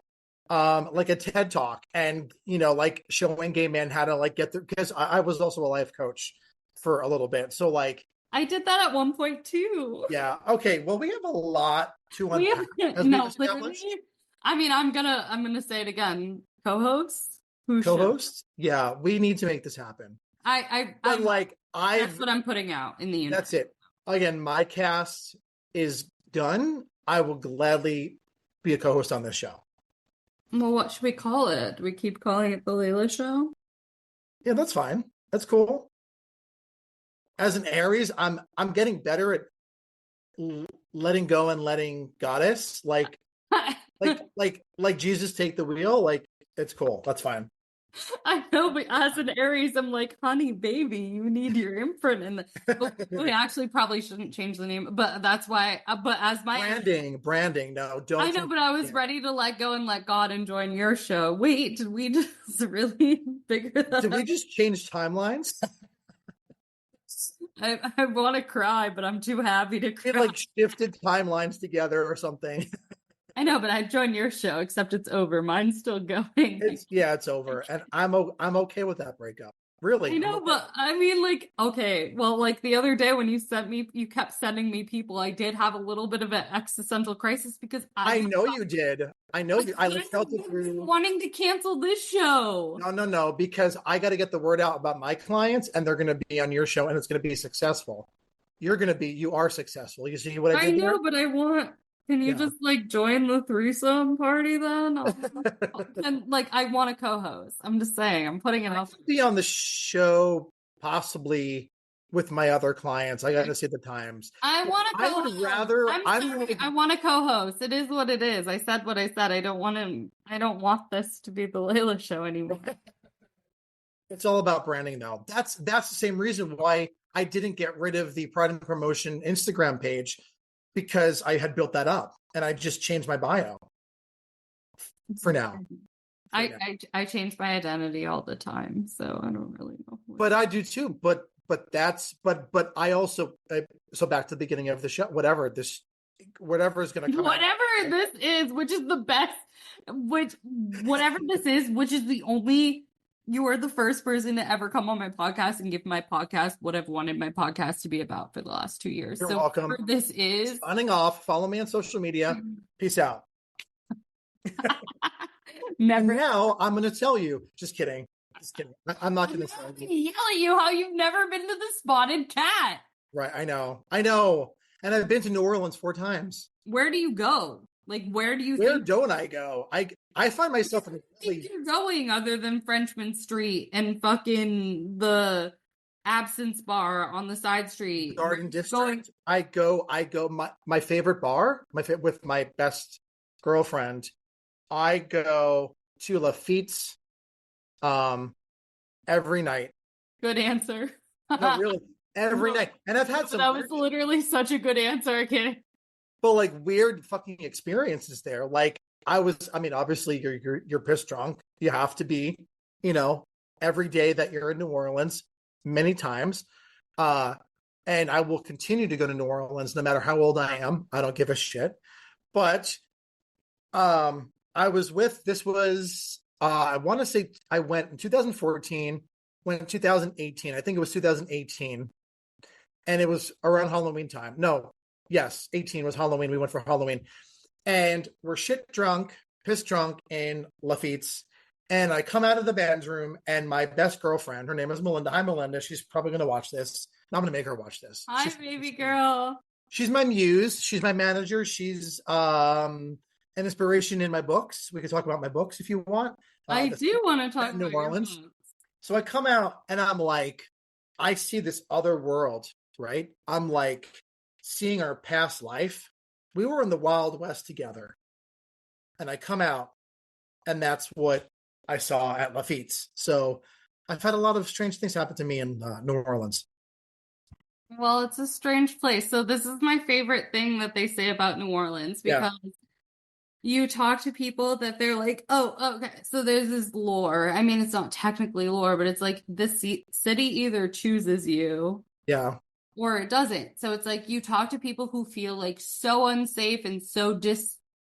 like a TED talk and like showing gay men how to like get there because I was also a life coach for a little bit. So like I did that at one point too. yeah, okay. Well, we have a lot to We unpack have as we've no, literally. established. I mean, I'm gonna say it again. Co-hosts who should. Co-hosts, yeah, we need to make this happen. But I'm like that's I've what I'm putting out in the that's universe. it. Again, my cast is done. I will gladly be a co-host on this show. Well, what should we call it? Do we keep calling it the Layla Show? Yeah, that's fine. That's cool. As an Aries, I'm getting better at letting go and letting goddess like Jesus take the wheel. Like it's cool. That's fine. I know, but as an Aries, I'm like, honey, baby, you need your imprint in the. But we actually probably shouldn't change the name, but that's why. But as my Branding. No, don't I know, change. but I was Yeah. ready to let go and let God and join your show. Wait, did we just really figure that Did we out? just change timelines? I want to cry, but I'm too happy to We cry. like shifted timelines together or something. I know, but I'd join your show, except it's over. Mine's still going. It's over, and I'm okay with that breakup. Really, I I'm know, okay. but I mean, like, okay, well, like the other day when you kept sending me people, I did have a little bit of an existential crisis because I know you did. I know you. I like felt it through. wanting to cancel this show. No, because I got to get the word out about my clients, and they're going to be on your show, and it's going to be successful. You are successful. You see what I I did there? know, but can you Yeah. just like join the threesome party then? And like, I want a co-host. I'm just saying, I'm putting it I out. could be on the show possibly with my other clients. I got to see the times. I want a I would co-host. rather. I'm sorry. I want a co-host. It is what it is. I said what I said. I don't want this to be the Layla show anymore. It's all about branding, though. That's the same reason why I didn't get rid of the Pride and Promotion Instagram page because I had built that up and I just changed my bio for now. I change my identity all the time, so I don't really know. But I do too. But I also so back to the beginning of the show. Whatever is going to come out. Whatever this is, which is the best, whatever this is, which is the only, you are the first person to ever come on my podcast and give my podcast what I've wanted my podcast to be about for the last 2 years. You're so welcome. whatever this is. Signing off. Follow me on social media. Peace out. Never. And now I'm going to tell you. Just kidding. I'm not going to yell at you how you've never been to the Spotted Cat. Right. I know. And I've been to New Orleans 4 times. Where do you go? Like, where don't I go? I find myself in a think you're going other than Frenchman Street and fucking the Absence Bar on the side street? Garden District. I go my favorite bar, with my best girlfriend. I go to Lafitte's every night. Good answer. No, really, every night. And I've had some that was literally such a good answer. I can't. But like weird fucking experiences there. Like I mean, obviously you're pissed drunk. You have to be, every day that you're in New Orleans, many times. And I will continue to go to New Orleans no matter how old I am. I don't give a shit. But I want to say I went in 2014, went in 2018. I think it was 2018. And it was around Halloween time. No, yes, 18 was Halloween. We went for Halloween. And we're shit drunk, pissed drunk in Lafitte's. And I come out of the band's room, and my best girlfriend, her name is Melinda. Hi, Melinda. She's probably going to watch this. I'm going to make her watch this. Hi, baby girl. She's my muse. She's my manager. She's an inspiration in my books. We could talk about my books if you want. I do want to talk about New Orleans. Your books. So I come out, and I'm like, I see this other world, right? I'm like seeing our past life. We were in the Wild West together. And I come out, and that's what I saw at Lafitte's. So I've had a lot of strange things happen to me in New Orleans. Well, it's a strange place. So this is my favorite thing that they say about New Orleans because you talk to people that they're like, oh, okay. So there's this lore. I mean, it's not technically lore, but it's like this city either chooses you Yeah. or it doesn't. So it's like you talk to people who feel like so unsafe and so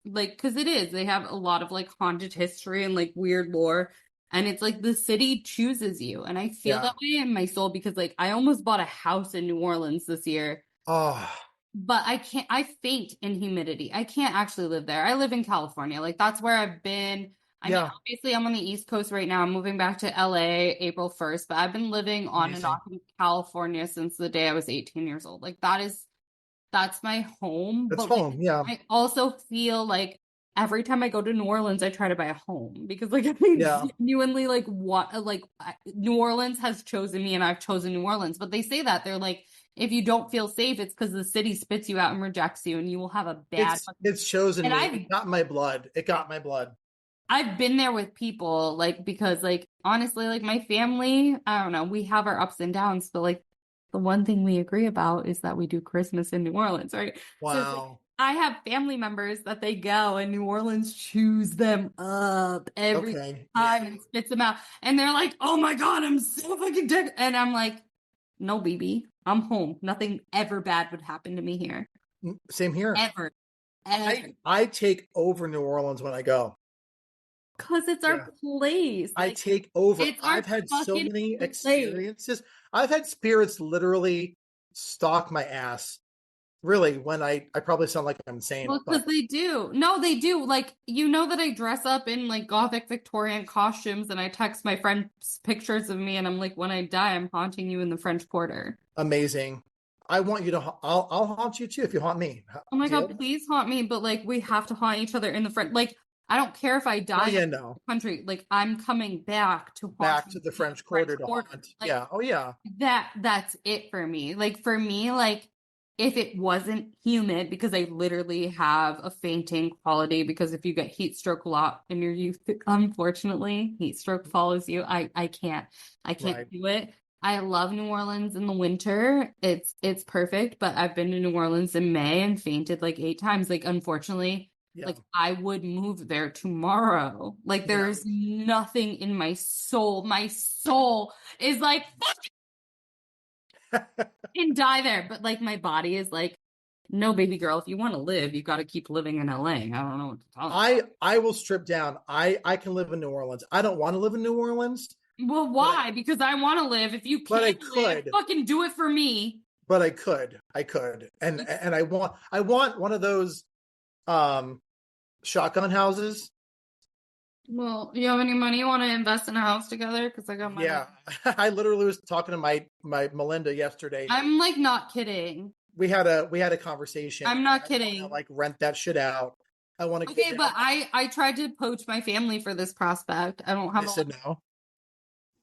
like, because it is, they have a lot of like haunted history and like weird lore. And it's like the city chooses you. And I feel Yeah. that way in my soul because like I almost bought a house in New Orleans this year, Oh, but I can't, I faint in humidity. I can't actually live there. I live in California. Like that's where I've been. I mean, yeah. obviously I'm on the East Coast right now. I'm moving back to LA April 1st, but I've been living on and Amazing. off in California since the day I was 18 years old. Like that's my home. That's But like home. Yeah. I also feel like every time I go to New Orleans, I try to buy a home because like I Yeah. genuinely like what like New Orleans has chosen me and I've chosen New Orleans. But they say that they're like, if you don't feel safe, it's because the city spits you out and rejects you, and you will have a bad. It's chosen And me. It got my blood. It got my blood. I've been there with people like because like honestly like my family, I don't know, we have our ups and downs, but like the one thing we agree about is that we do Christmas in New Orleans, right? So it's like Wow. I have family members that they go and New Orleans chews them up every Okay. Yeah. time and spits them out. And they're like, oh my God, I'm so fucking dead. And I'm like, no, baby, I'm home. Nothing ever bad would happen to me here. Same here. Ever. Ever. I take over New Orleans when I go. Because it's our Yeah. place. I Like take over. it's our I've had so fucking many place. experiences. I've had spirits literally stalk my ass. Really, when I probably sound like I'm insane, Well, but because they do. No, they do. Like, you know that I dress up in like gothic Victorian costumes and I text my friends pictures of me and I'm like, when I die, I'm haunting you in the French Quarter. amazing. I want you to. I'll haunt you too if you haunt me. Oh my God, Deal? please haunt me. But like, we have to haunt each other in the French. Like, I don't care if I Oh die in yeah, no. the country. Like, I'm coming back to haunt Back you to in the the French French Quarter to Quarter. haunt. Like, Yeah. Oh yeah. that's it for me. Like for me, like if it wasn't humid, because I literally have a fainting quality because if you get heat stroke a lot in your youth, unfortunately, heat stroke follows you. I can't Right. do it. I love New Orleans in the winter. It's perfect, but I've been to New Orleans in May and fainted like 8 times. Like unfortunately, Yeah. like I would move there tomorrow. Like Yeah. there's nothing in my soul. My soul is like can die there, but like my body is like, no, baby girl, if you want to live, you got to keep living in LA. I don't know what to tell you. I will strip down. I can live in New Orleans. I don't want to live in New Orleans, Well, but why? Because I want to live. If you but I can't live, could. fucking do it for me. But I could, and I want one of those um shotgun houses. Well, you have any money you want to invest in a house together? Because I got money. Yeah, I literally was talking to my Melinda yesterday. I'm like not kidding. We had a conversation. I'm not I want to kidding. like rent that shit out. I want to go Okay, but down. I tried to poach my family for this prospect. I don't have They a said lot. no.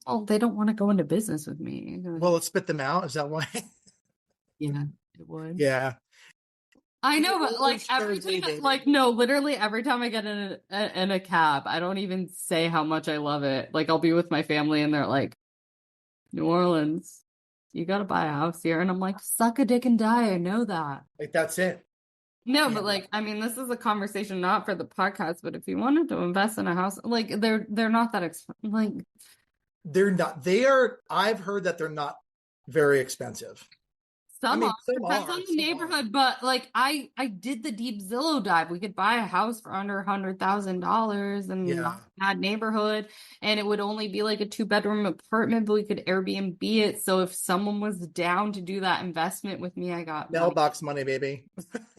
Well, they don't want to go into business with me. Well, let's spit them out. Is that why? Yeah, it would. Yeah. I New know, but like Orleans every turns me, time, baby. like no, literally every time I get in a cab, I don't even say how much I love it. Like I'll be with my family and they're like, New Orleans, you gotta buy a house here, and I'm like, suck a dick and die. I know that. Like that's it. No, Yeah. but like, I mean, this is a conversation not for the podcast, but if you wanted to invest in a house, like they're not that expensive. Like They're not. They are. I've heard that they're not very expensive. I some are, mean, some depends on are. the Some are. neighborhood, but like I did the deep Zillow dive. We could buy a house for under $100,000 and not Yeah. a bad neighborhood, and it would only be like a 2 bedroom apartment, but we could Airbnb it. So if someone was down to do that investment with me, I got money. Mailbox money, baby.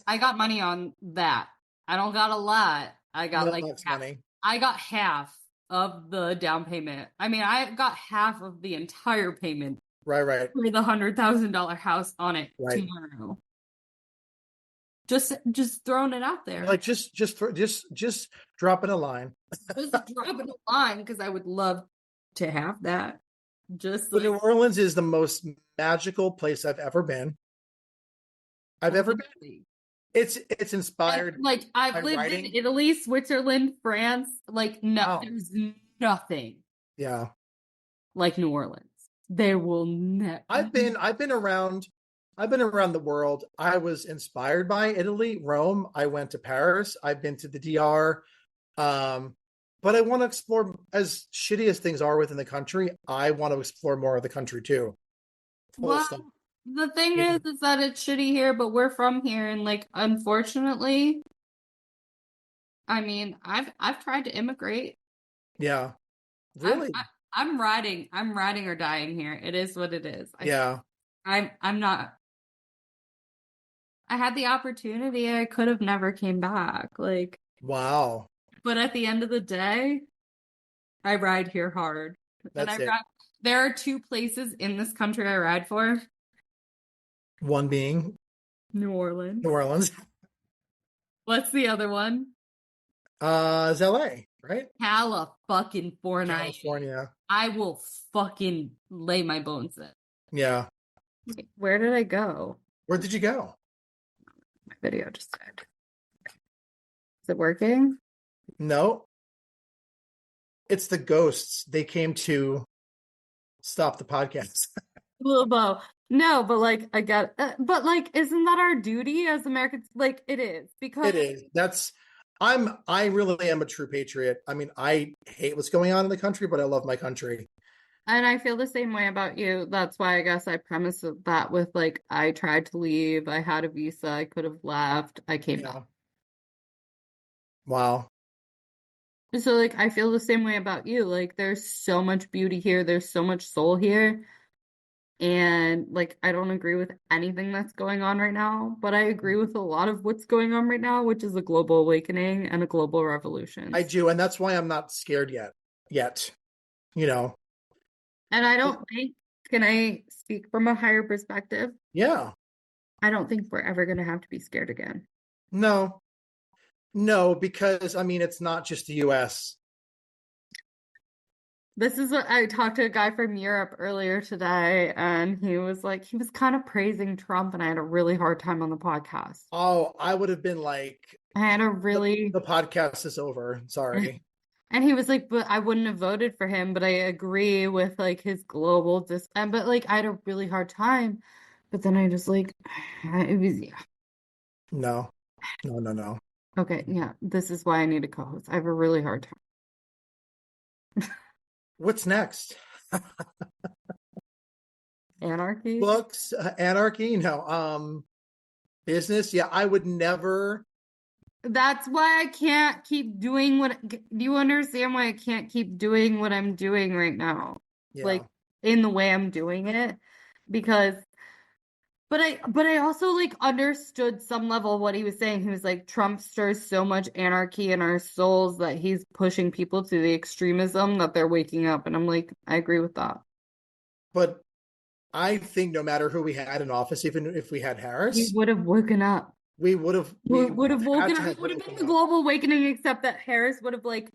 I got money on that. I don't got a lot. I got like Mailbox half. money. I got half of the down payment. I mean, I got half of the entire payment Right. Right. for the $100,000 house on it Right. tomorrow. Just throwing it out there. Like just dropping a line. Just dropping a line because I would love to have that. Just But like New Orleans is the most magical place I've ever been. I've ever been. literally. It's And inspired like by I've lived in writing. Italy, Switzerland, France. Like no, Wow. there's nothing Yeah. like New Orleans. There will never. I've been around I've been around the world. I was inspired by Italy, Rome. I went to Paris. I've been to the DR. Um, but I want to explore, as shitty as things are within the country, I want to explore more of the country too. Full Well, stop. the thing is that it's shitty here, but we're from here, and like, unfortunately, I mean, I've tried to immigrate. Yeah. I'm Really? I, I'm riding or dying here. It is what it is. Yeah. I'm not. I had the opportunity. I could have never came back. Like, Wow. but at the end of the day, I ride here hard. And I That's it. ride. There are two places in this country I ride for. One being New Orleans. New Orleans. What's the other one? Is LA, right? California. California. I will fucking lay my bones in. Yeah. Where did I go? Where did you go? My video just died. Is it working? No, it's the ghosts. They came to stop the podcast. Little bow. No, but like I got, but like, isn't that our duty as Americans? Like it is because, It is. I really am a true patriot. I mean, I hate what's going on in the country, but I love my country. and I feel the same way about you. That's why I guess I premise that with like I tried to leave, I had a visa, I could have left, I came back. Yeah. Wow. So like I feel the same way about you. Like there's so much beauty here, there's so much soul here. And like I don't agree with anything that's going on right now, but I agree with a lot of what's going on right now, which is a global awakening and a global revolution. I do, and that's why I'm not scared yet. Yet, you know. And I don't think, can I speak from a higher perspective? Yeah. I don't think we're ever going to have to be scared again. No. No, because I mean, it's not just the US. This is what I talked to a guy from Europe earlier today, and he was like, he was kind of praising Trump, and I had a really hard time on the podcast. Oh, I would have been like, I had a really, the podcast is over. Sorry. and he was like, but I wouldn't have voted for him, but I agree with like his global and but like I had a really hard time. But then I just like, it was, yeah. No. No, no, no. Okay, yeah, this is why I need a co-host. I have a really hard time. What's next? Anarchy? Books, anarchy, no. Business. Yeah, I would never. That's why I can't keep doing do you understand why I can't keep doing what I'm doing right now? Yeah. Like in the way I'm doing it because but I also like understood some level what he was saying. He was like Trump stirs so much anarchy in our souls that he's pushing people to the extremism that they're waking up, and I'm like I agree with that. But I think no matter who we had in office, even if we had We Harris, would have woken up. we would have We would have woken up. had It would have been the up. global awakening, except that Harris would have like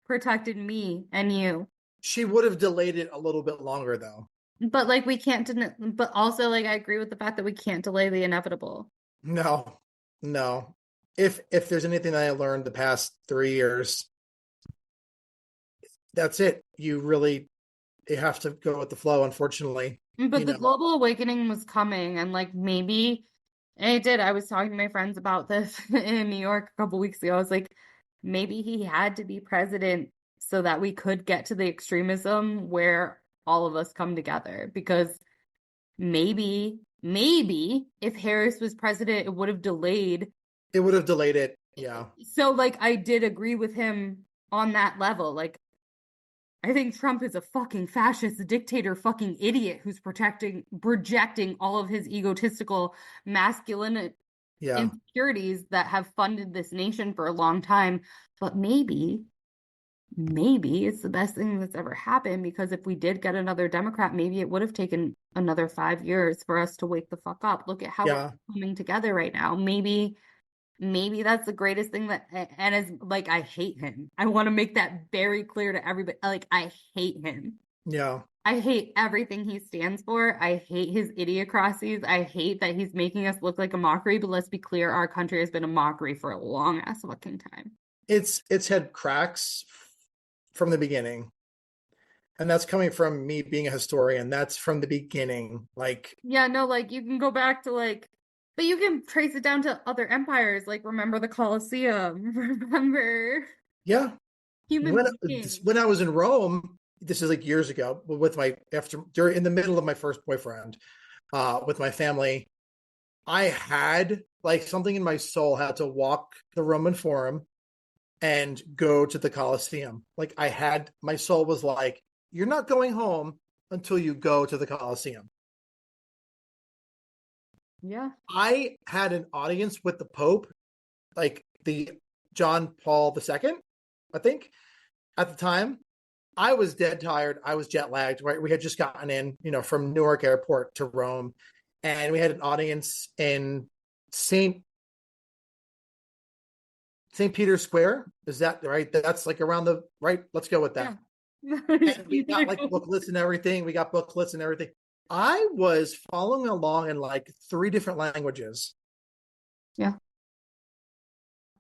protected me and you. She would have delayed it a little bit longer, though. But like we can't but also like I agree with the fact that we can't delay the inevitable. No, no. If there's anything that I learned the past 3 years, that's it. You have to go with the flow, unfortunately. But the global awakening was coming, and like maybe and it did. I was talking to my friends about this in New York a couple weeks ago. I was like, maybe he had to be president so that we could get to the extremism where all of us come together. Because maybe if Harris was president, it would have delayed. It would have delayed it. Yeah. So like I did agree with him on that level. Like I think Trump is a fucking fascist dictator, fucking idiot who's projecting all of his egotistical masculine insecurities that have funded this nation for a long time. But maybe it's the best thing that's ever happened, because if we did get another Democrat, maybe it would have taken another 5 years for us to wake the fuck up. Look at how we're coming together right now. Maybe that's the greatest thing that, and as like, I hate him. I want to make that very clear to everybody. Like, I hate him. Yeah. I hate everything he stands for. I hate his idiocracies. I hate that he's making us look like a mockery, but let's be clear, our country has been a mockery for a long ass fucking time. It's had cracks from the beginning. And that's coming from me being a historian. That's from the beginning. Like, Yeah, no, like you can go back to like, but you can trace it down to other empires. Like, remember the Colosseum, remember yeah, human when beings. when I was in Rome, this is like years ago, with my after during in the middle of my first boyfriend, with my family, I had like something in my soul had to walk the Roman Forum and go to the Colosseum. Like I had my soul was like, you're not going home until you go to the Colosseum. Yeah. I had an audience with the Pope, like the John Paul II, I think, at the time. I was dead tired. I was jet lagged, right? We had just gotten in, from Newark Airport to Rome, and we had an audience in Saint St. Peter's Square. Is that right? That's like around the right. Let's go with Yeah. that. And we got like booklets and everything. We got booklets and everything. I was following along in like three different languages. Yeah.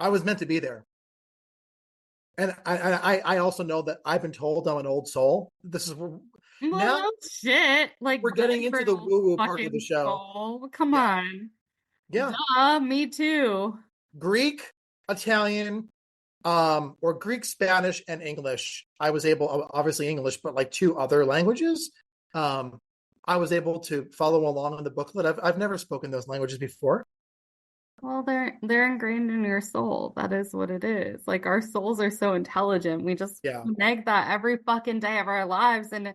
I was meant to be there. And I also know that I've been told I'm an old soul. This is Well, now no shit. Like, we're good getting for into an the old woo woo part of the fucking show. soul. Come Yeah. on. Yeah. Duh, me too. Greek, Italian, or Greek, Spanish, and English. I was able, obviously English, but like two other languages. Um, I was able to follow along in the booklet. I've never spoken those languages before. Well, they're ingrained in your soul. That is what it is. Like our souls are so intelligent. We just Yeah. neg that every fucking day of our lives. And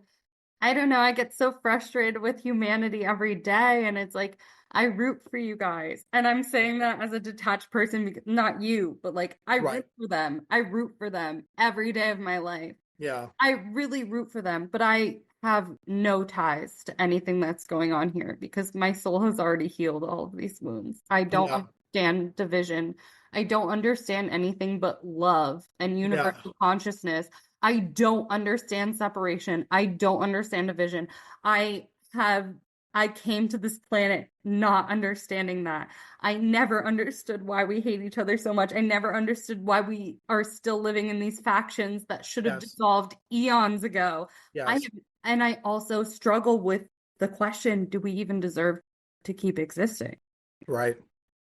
I don't know, I get so frustrated with humanity every day. And it's like I root for you guys. And I'm saying that as a detached person, not you, but like I Right. root for them. I root for them every day of my life. Yeah. I really root for them, but I have no ties to anything that's going on here because my soul has already healed all of these wounds. I don't Yeah. understand division. I don't understand anything but love and Yeah. universal consciousness. I don't understand separation. I don't understand division. I have I came to this planet not understanding that. I never understood why we hate each other so much. I never understood why we are still living in these factions that should have Yes. dissolved eons ago. I have, Yes. and I also struggle with the question, do we even deserve to keep existing? Right.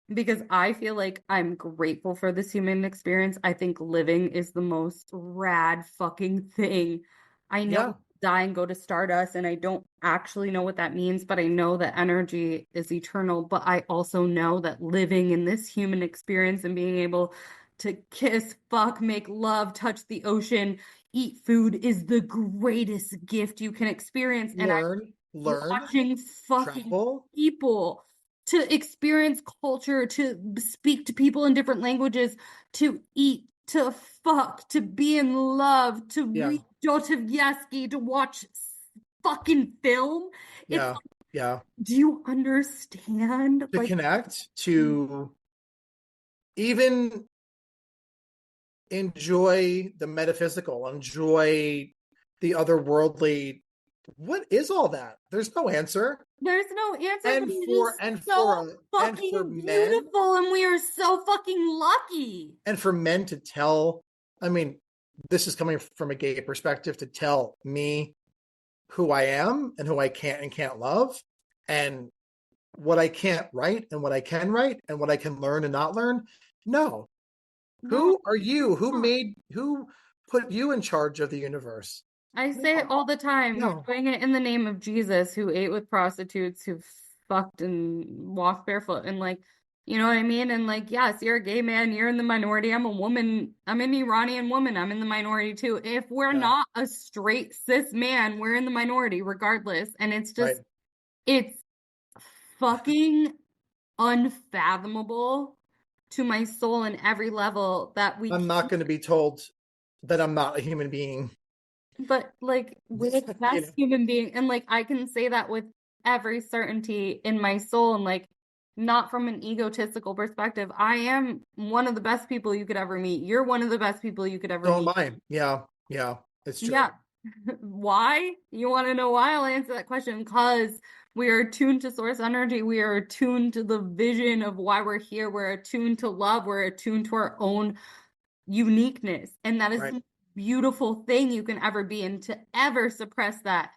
Because I feel like I'm grateful for this human experience. I think living is the most rad fucking thing. I know Yeah. we die and go to Stardust, and I don't actually know what that means, but I know that energy is eternal. But I also know that living in this human experience and being able to kiss, fuck, make love, touch the ocean, eat food is the greatest gift you can experience. And I Learn, watching fucking travel. people to experience culture, to speak to people in different languages, to eat, to fuck, to be in love, to Yeah. read Dostoevsky, to watch fucking film. It's Yeah. Yeah. do you understand? To Like, connect, to even enjoy the metaphysical, enjoy the otherworldly. What is all that? There's no answer. there's no answer, but And it for is so and for fucking men beautiful, and we are so fucking lucky. and for men to tell, I mean, this is coming from a gay perspective, to tell me who I am and who I can't and can't love, and what I can't write and what I can write and what I can learn and not learn. No. No, Who are you? no. Who put you in charge of the universe? I say it No. all the time. You're No. doing it in the name of Jesus, who ate with prostitutes, who fucked and walked barefoot, and like, you know what I mean? And like, yes, you're a gay man, you're in the minority. I'm a woman, I'm an Iranian woman, I'm in the minority too. If we're Yeah. not a straight cis man, we're in the minority regardless. And it's Right. just, it's fucking unfathomable to my soul in every level that we I'm not going to be told that I'm not a human being. But like we're the You best know. human being, and like I can say that with every certainty in my soul, and like not from an egotistical perspective. I am one of the best people you could ever meet. You're one of the best people you could ever So am meet. I. Yeah. Yeah. It's true. Yeah. Why? You want to know why? I'll answer that question. Because we are attuned to source energy. We are attuned to the vision of why we're here. We're attuned to love. We're attuned to our own uniqueness. And that is Right. the beautiful thing you can ever be. And to ever suppress that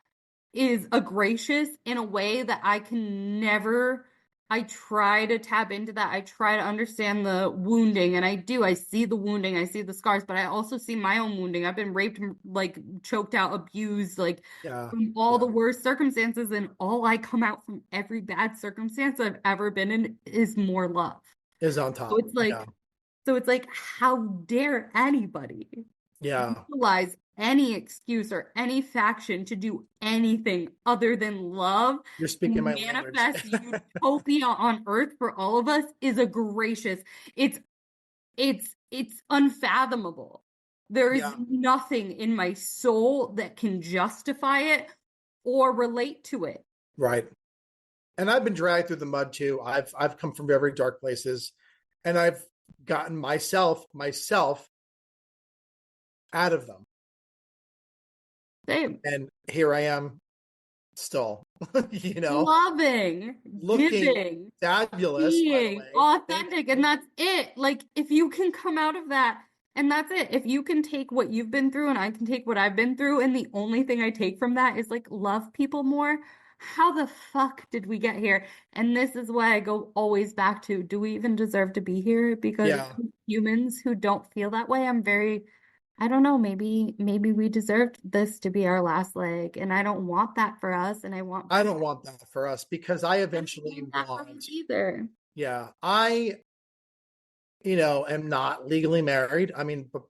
is gracious in a way that I can never. I try to tap into that. I try to understand the wounding, and I do. I see the wounding, I see the scars, but I also see my own wounding. I've been raped, like choked out, abused, like Yeah. from all Yeah. the worst circumstances, and all I come out from every bad circumstance I've ever been in is more love. Is on So top. it's Yeah. like, how dare anybody Yeah. utilize any excuse or any faction to do anything other than love You're speaking and my language. manifest utopia on earth for all of us is a gracious. It's it's unfathomable. There is Yeah. nothing in my soul that can justify it or relate to it. Right. And I've been dragged through the mud too. I've come from very dark places, and I've gotten myself out of them. Same. And here I am still, Loving, looking giving, fabulous, by the being way. authentic, and that's it. Like, if you can come out of that, and that's it. If you can take what you've been through and I can take what I've been through, and the only thing I take from that is like love people more, how the fuck did we get here? And this is why I go always back to, do we even deserve to be here? Because Yeah. humans who don't feel that way, I don't know, maybe we deserved this to be our last leg, and I don't want that for us, and I don't want that for us, because I I don't eventually want that for us want, either. yeah, I, am not legally married. I mean, but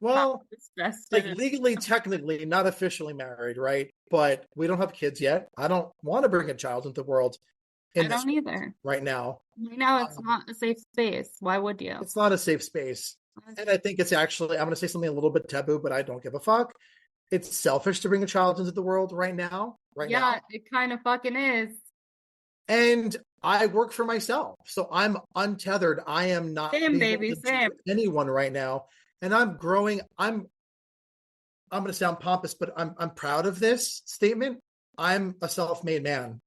well, like Vested. legally, technically, not officially married, right? But we don't have kids yet. I don't want to bring a child into the world I in this don't either. right now. Right now, it's Um, not a safe space. Why would you? it's not a safe space. And I think it's actually, I'm going to say something a little bit taboo, but I don't give a fuck. It's selfish to bring a child into the world right now, Yeah, it kind of fucking is. And I work for myself. So I'm untethered. I am not Same, baby, beholden same. to anyone right now. And I'm growing. I'm going to sound pompous, but I'm proud of this statement. I'm a self-made man,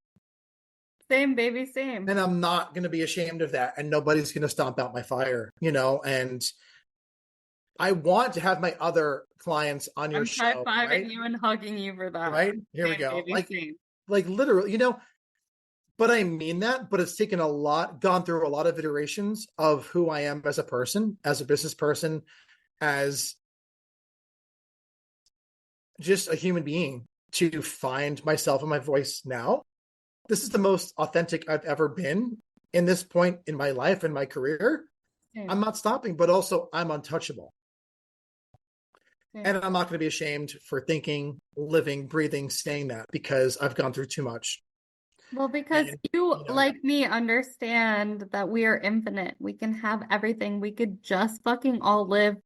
Same, baby, same. and I'm not going to be ashamed of that. And nobody's going to stomp out my fire, And I want to have my other clients on your I'm show, right? high-fiving you and hugging you for that. Right? Here we Same, go. baby, same. Like literally, but I mean that, but it's taken gone through a lot of iterations of who I am as a person, as a business person, as just a human being, to find myself and my voice now. This is the most authentic I've ever been in this point in my life and my career. Same, I'm not stopping, but also I'm untouchable. same. And I'm not going to be ashamed for thinking, living, breathing, saying that, because I've gone through too much. Well, because And, you, you know, like me, understand that we are infinite. We can have everything. We could just fucking all live,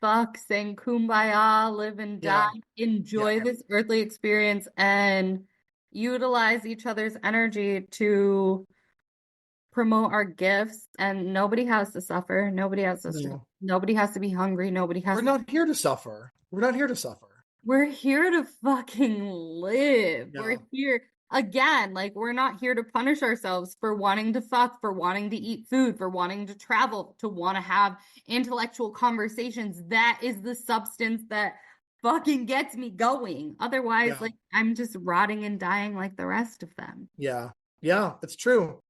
fuck, sing kumbaya, live and die, yeah, yeah, enjoy this earthly experience, and utilize each other's energy to promote our gifts. And nobody has to suffer. Nobody has to struggle. no, Nobody has to be hungry. Nobody we're has to. not here to suffer. We're not here to suffer. We're here to fucking live. We're Yeah, here again. Like, we're not here to punish ourselves for wanting to fuck, for wanting to eat food, for wanting to travel, to want to have intellectual conversations. That is the substance that fucking gets me going. Otherwise, yeah, like, I'm just rotting and dying like the rest of them. yeah, yeah. It's true.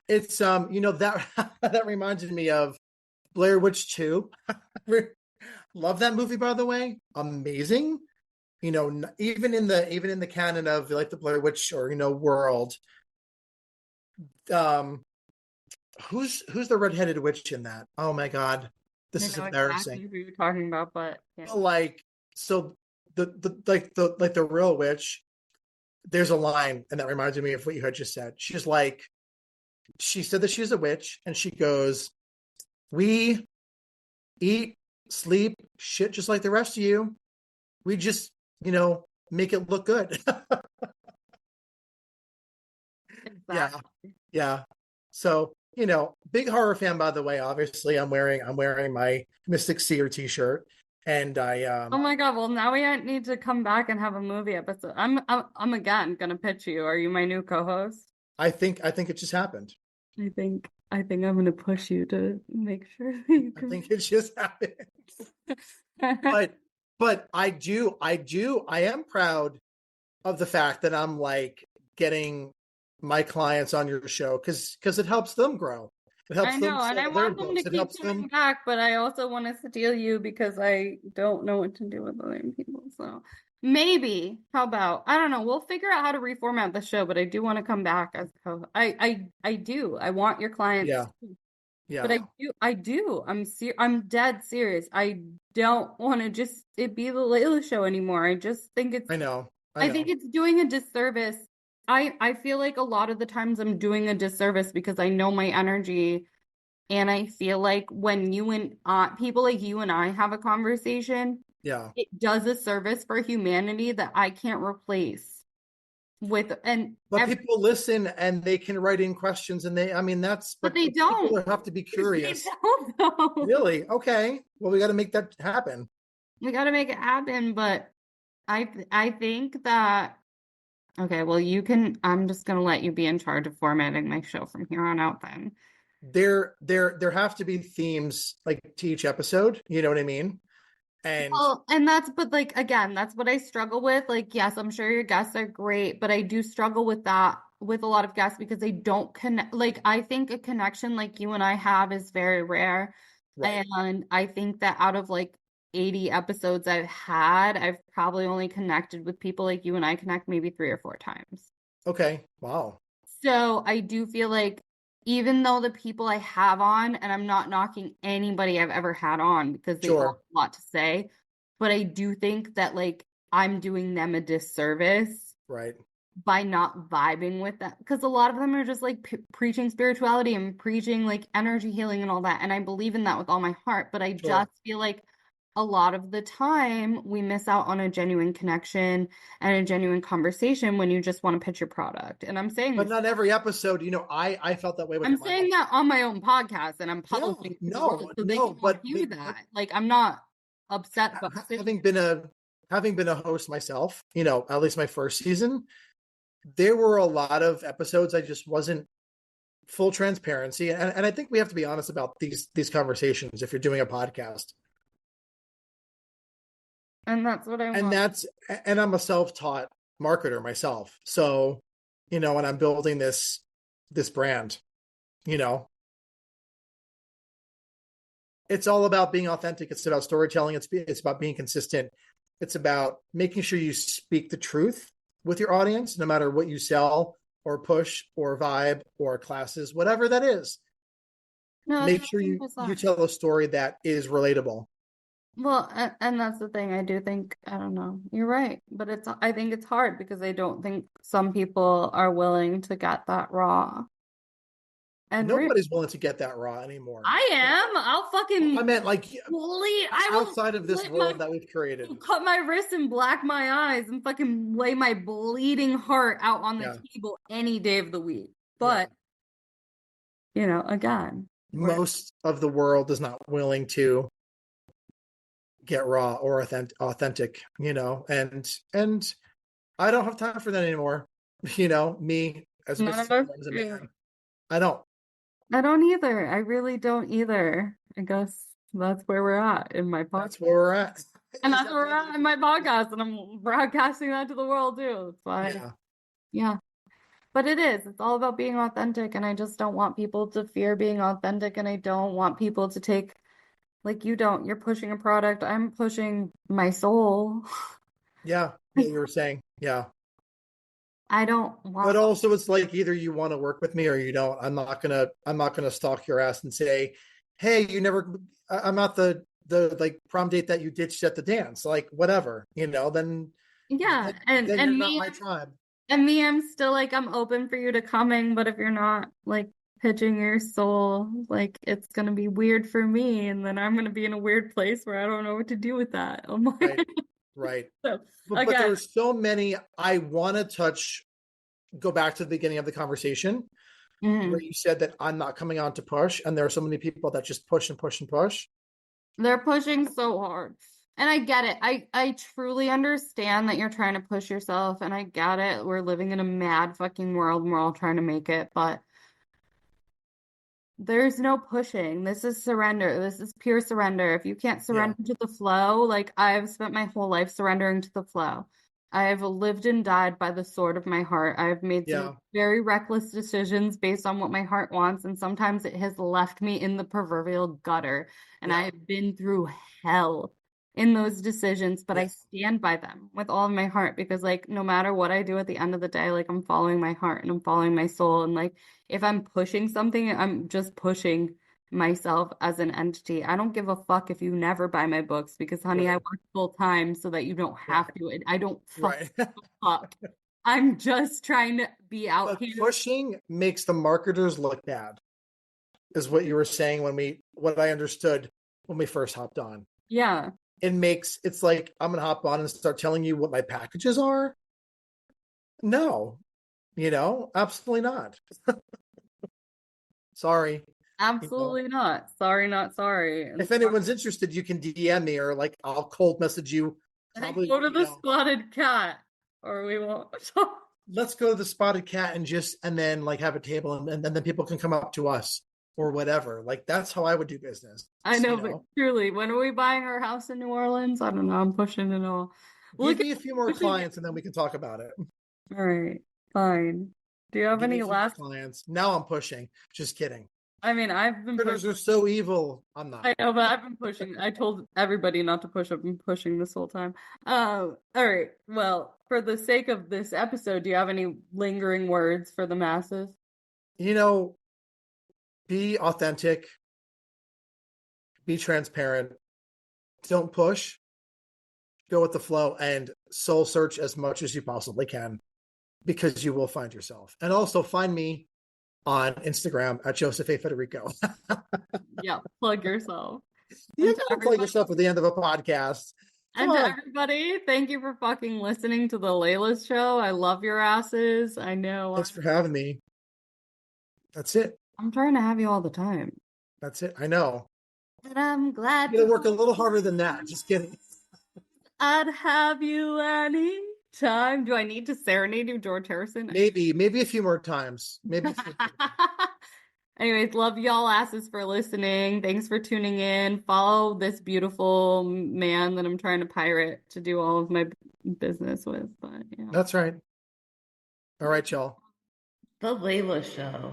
It's that that reminded me of Blair Witch 2. Love that movie, by the way. Amazing. Even in the canon of like the Blair Witch, or world. Um, who's the redheaded witch in that? Oh my god, I this is know embarrassing. exactly who you're talking about, but yeah. But like, so the real witch. There's a line, and that reminded me of what you had just said. She said that she's a witch, and she goes, "We eat, sleep, shit, just like the rest of you. We just, make it look good." Yeah, Exactly. yeah. So, big horror fan, by the way. Obviously, I'm wearing my Mystic Seer t-shirt, and Oh my God. Well, now we need to come back and have a movie episode. I'm again gonna pitch you. Are you my new co-host? I think it just happened. I think. I think I'm gonna push you to make sure that you I can. think it just happened. But I am proud of the fact that I'm like getting my clients on your show because it helps them grow. It helps I them know, and I sell their want them to books. It keep helps coming them. back, but I also want to steal you because I don't know what to do with other people. So maybe, how about, I don't know, we'll figure out how to reformat the show, but I do want to come back as co I do. I want your clients, Yeah, but yeah. I do. I'm dead serious. I don't want to just it be the Layla show anymore. I just think I know. I I think know. it's doing a disservice. I feel like a lot of the times I'm doing a disservice because I know my energy. And I feel like when you and people like you and I have a conversation, Yeah. it does a service for humanity that I can't replace with, and But every, people listen and they can write in questions and I mean, but but they don't. people have to be They curious. don't though. Really? Okay. Well, we got to make that happen. We got to make it happen, but I think that okay, well you can I'm just gonna let you be in charge of formatting my show from here on out then. There have to be themes like to each episode. You know what I mean? And Well, and that's, but like, again, that's what I struggle with. Like, yes, I'm sure your guests are great, but I do struggle with that with a lot of guests because they don't connect. Like, I think a connection like you and I have is very rare. right. And I think that out of like 80 episodes I've had, I've probably only connected with people like you and I connect maybe 3 or 4 times. Okay. Wow. So I do feel like even though the people I have on, and I'm not knocking anybody I've ever had on because they all Sure. have a lot to say, but I do think that like I'm doing them a disservice Right. by not vibing with them because a lot of them are just like preaching spirituality and preaching like energy healing and all that. And I believe in that with all my heart, but I Sure. just feel like a lot of the time we miss out on a genuine connection and a genuine conversation when you just want to pitch your product. And I'm saying But this not every episode. I felt that way with I'm my saying that on my own podcast and I'm Yeah. publishing it to the world No. so they No. can all But hear that. Like I'm not upset about sitting having been a host myself, at least my first season, there were a lot of episodes I just wasn't full transparency, and I think we have to be honest about these conversations if you're doing a podcast. and that's what I And want. that's and I'm a self-taught marketer myself, so when I'm building this brand, you know it's all about being authentic. It's about storytelling. It's about being consistent. It's about making sure you speak the truth with your audience, no matter what you sell or push or vibe or classes, whatever that is. No, that's Make sure you 100%. tell a story that is relatable. Well, and that's the thing. I do think, I don't know, you're right. But I think it's hard because I don't think some people are willing to get that raw and real. Nobody's willing to get that raw anymore. I am. I'll I fucking meant like I will outside of this slit my world that we've created. cut my wrist and black my eyes and fucking lay my bleeding heart out on the Yeah, table any day of the week. yeah. But, again, Most of the world is not willing to get raw or authentic, and I don't have time for that anymore. Me as none of Mr. us as a do. man, I don't. I don't either. I really don't either. I guess that's where we're at in my podcast. That's where we're at. And Is that's that where the we're end of at the in my podcast. And I'm broadcasting that to the world too. That's why, Yeah, yeah. But it is. It's all about being authentic. And I just don't want people to fear being authentic. And I don't want people to take, like you don't, you're pushing a product. I'm pushing my soul. yeah. What you were saying, yeah. I don't But want, also, it's like either you want to work with me or you don't. I'm not gonna stalk your ass and say, "Hey, you never." I'm not the like prom date that you ditched at the dance. Like whatever, yeah. then you're not my tribe. And me, I'm still like, I'm open for you to coming, but if you're not like pitching your soul, like it's gonna be weird for me, and then I'm gonna be in a weird place where I don't know what to do with that. I'm Right, like, right. so But there again, are so many I want to touch. Go back to the beginning of the conversation where mhm. you said that I'm not coming on to push, and there are so many people that just push and push and push. They're pushing so hard. And I get it. I truly understand that you're trying to push yourself, and I get it. We're living in a mad fucking world and we're all trying to make it, but There's no pushing. This is surrender. This is pure surrender. If you can't Yeah. surrender to the flow, like I've spent my whole life surrendering to the flow. I've lived and died by the sword of my heart. I've made some Yeah. very reckless decisions based on what my heart wants, and sometimes it has left me in the proverbial gutter. And I Yeah. have been through hell in those decisions, but Yeah. I stand by them with all of my heart because, like, no matter what I do at the end of the day, like, I'm following my heart and I'm following my soul. And, like, if I'm pushing something, I'm just pushing myself as an entity. I don't give a fuck if you never buy my books because, honey, I Right. work full time so that you don't Yeah. have to. And I don't Right. fuck. I'm just trying to be out But here. pushing makes the marketers look bad, is what you were saying what I understood when we first hopped on. Yeah, It's like I'm gonna hop on and start telling you what my packages are. No, absolutely not. Sorry. You know, absolutely not. Sorry, not sorry. And if anyone's interested, you can DM me or like I'll cold message you. sorry. Probably, Go to the spotted cat, or we won't talk. let's go to the spotted cat and then like have a table and then people can come up to us or whatever. Like that's how I would do business. I You know, but know, truly, when are we buying our house in New Orleans? I don't know. I'm pushing it all. give Look at me a few more pushing it. clients and then we can talk about it. All right, fine. Do you have Give me any a few more last? clients. Now I'm pushing. Just kidding. I mean, I've been pushing. Critters are so evil. I'm not. I know, but I've been pushing. I told everybody not to push. I've been pushing this whole time. All right. Well, for the sake of this episode, do you have any lingering words for the masses? You know, be authentic, be transparent, don't push, go with the flow, and soul search as much as you possibly can because you will find yourself. And also find me on Instagram at Joseph A. Federico. Yeah, plug yourself. You And to never plug everybody, yourself at the end of a podcast. Come and to on. everybody, thank you for fucking listening to the Layla show. I love your asses. I know. Thanks for having me. That's it. I'm trying to have you all the time. That's it. I know. And I'm glad You to gotta work a little harder than that. Just kidding. I'd have you any time. Do I need to serenade you, George Harrison? Maybe a few more times. Maybe a few. Anyways, love y'all asses for listening. Thanks for tuning in. Follow this beautiful man that I'm trying to pirate to do all of my business with. But yeah. That's right. All right, y'all. The Layla Show.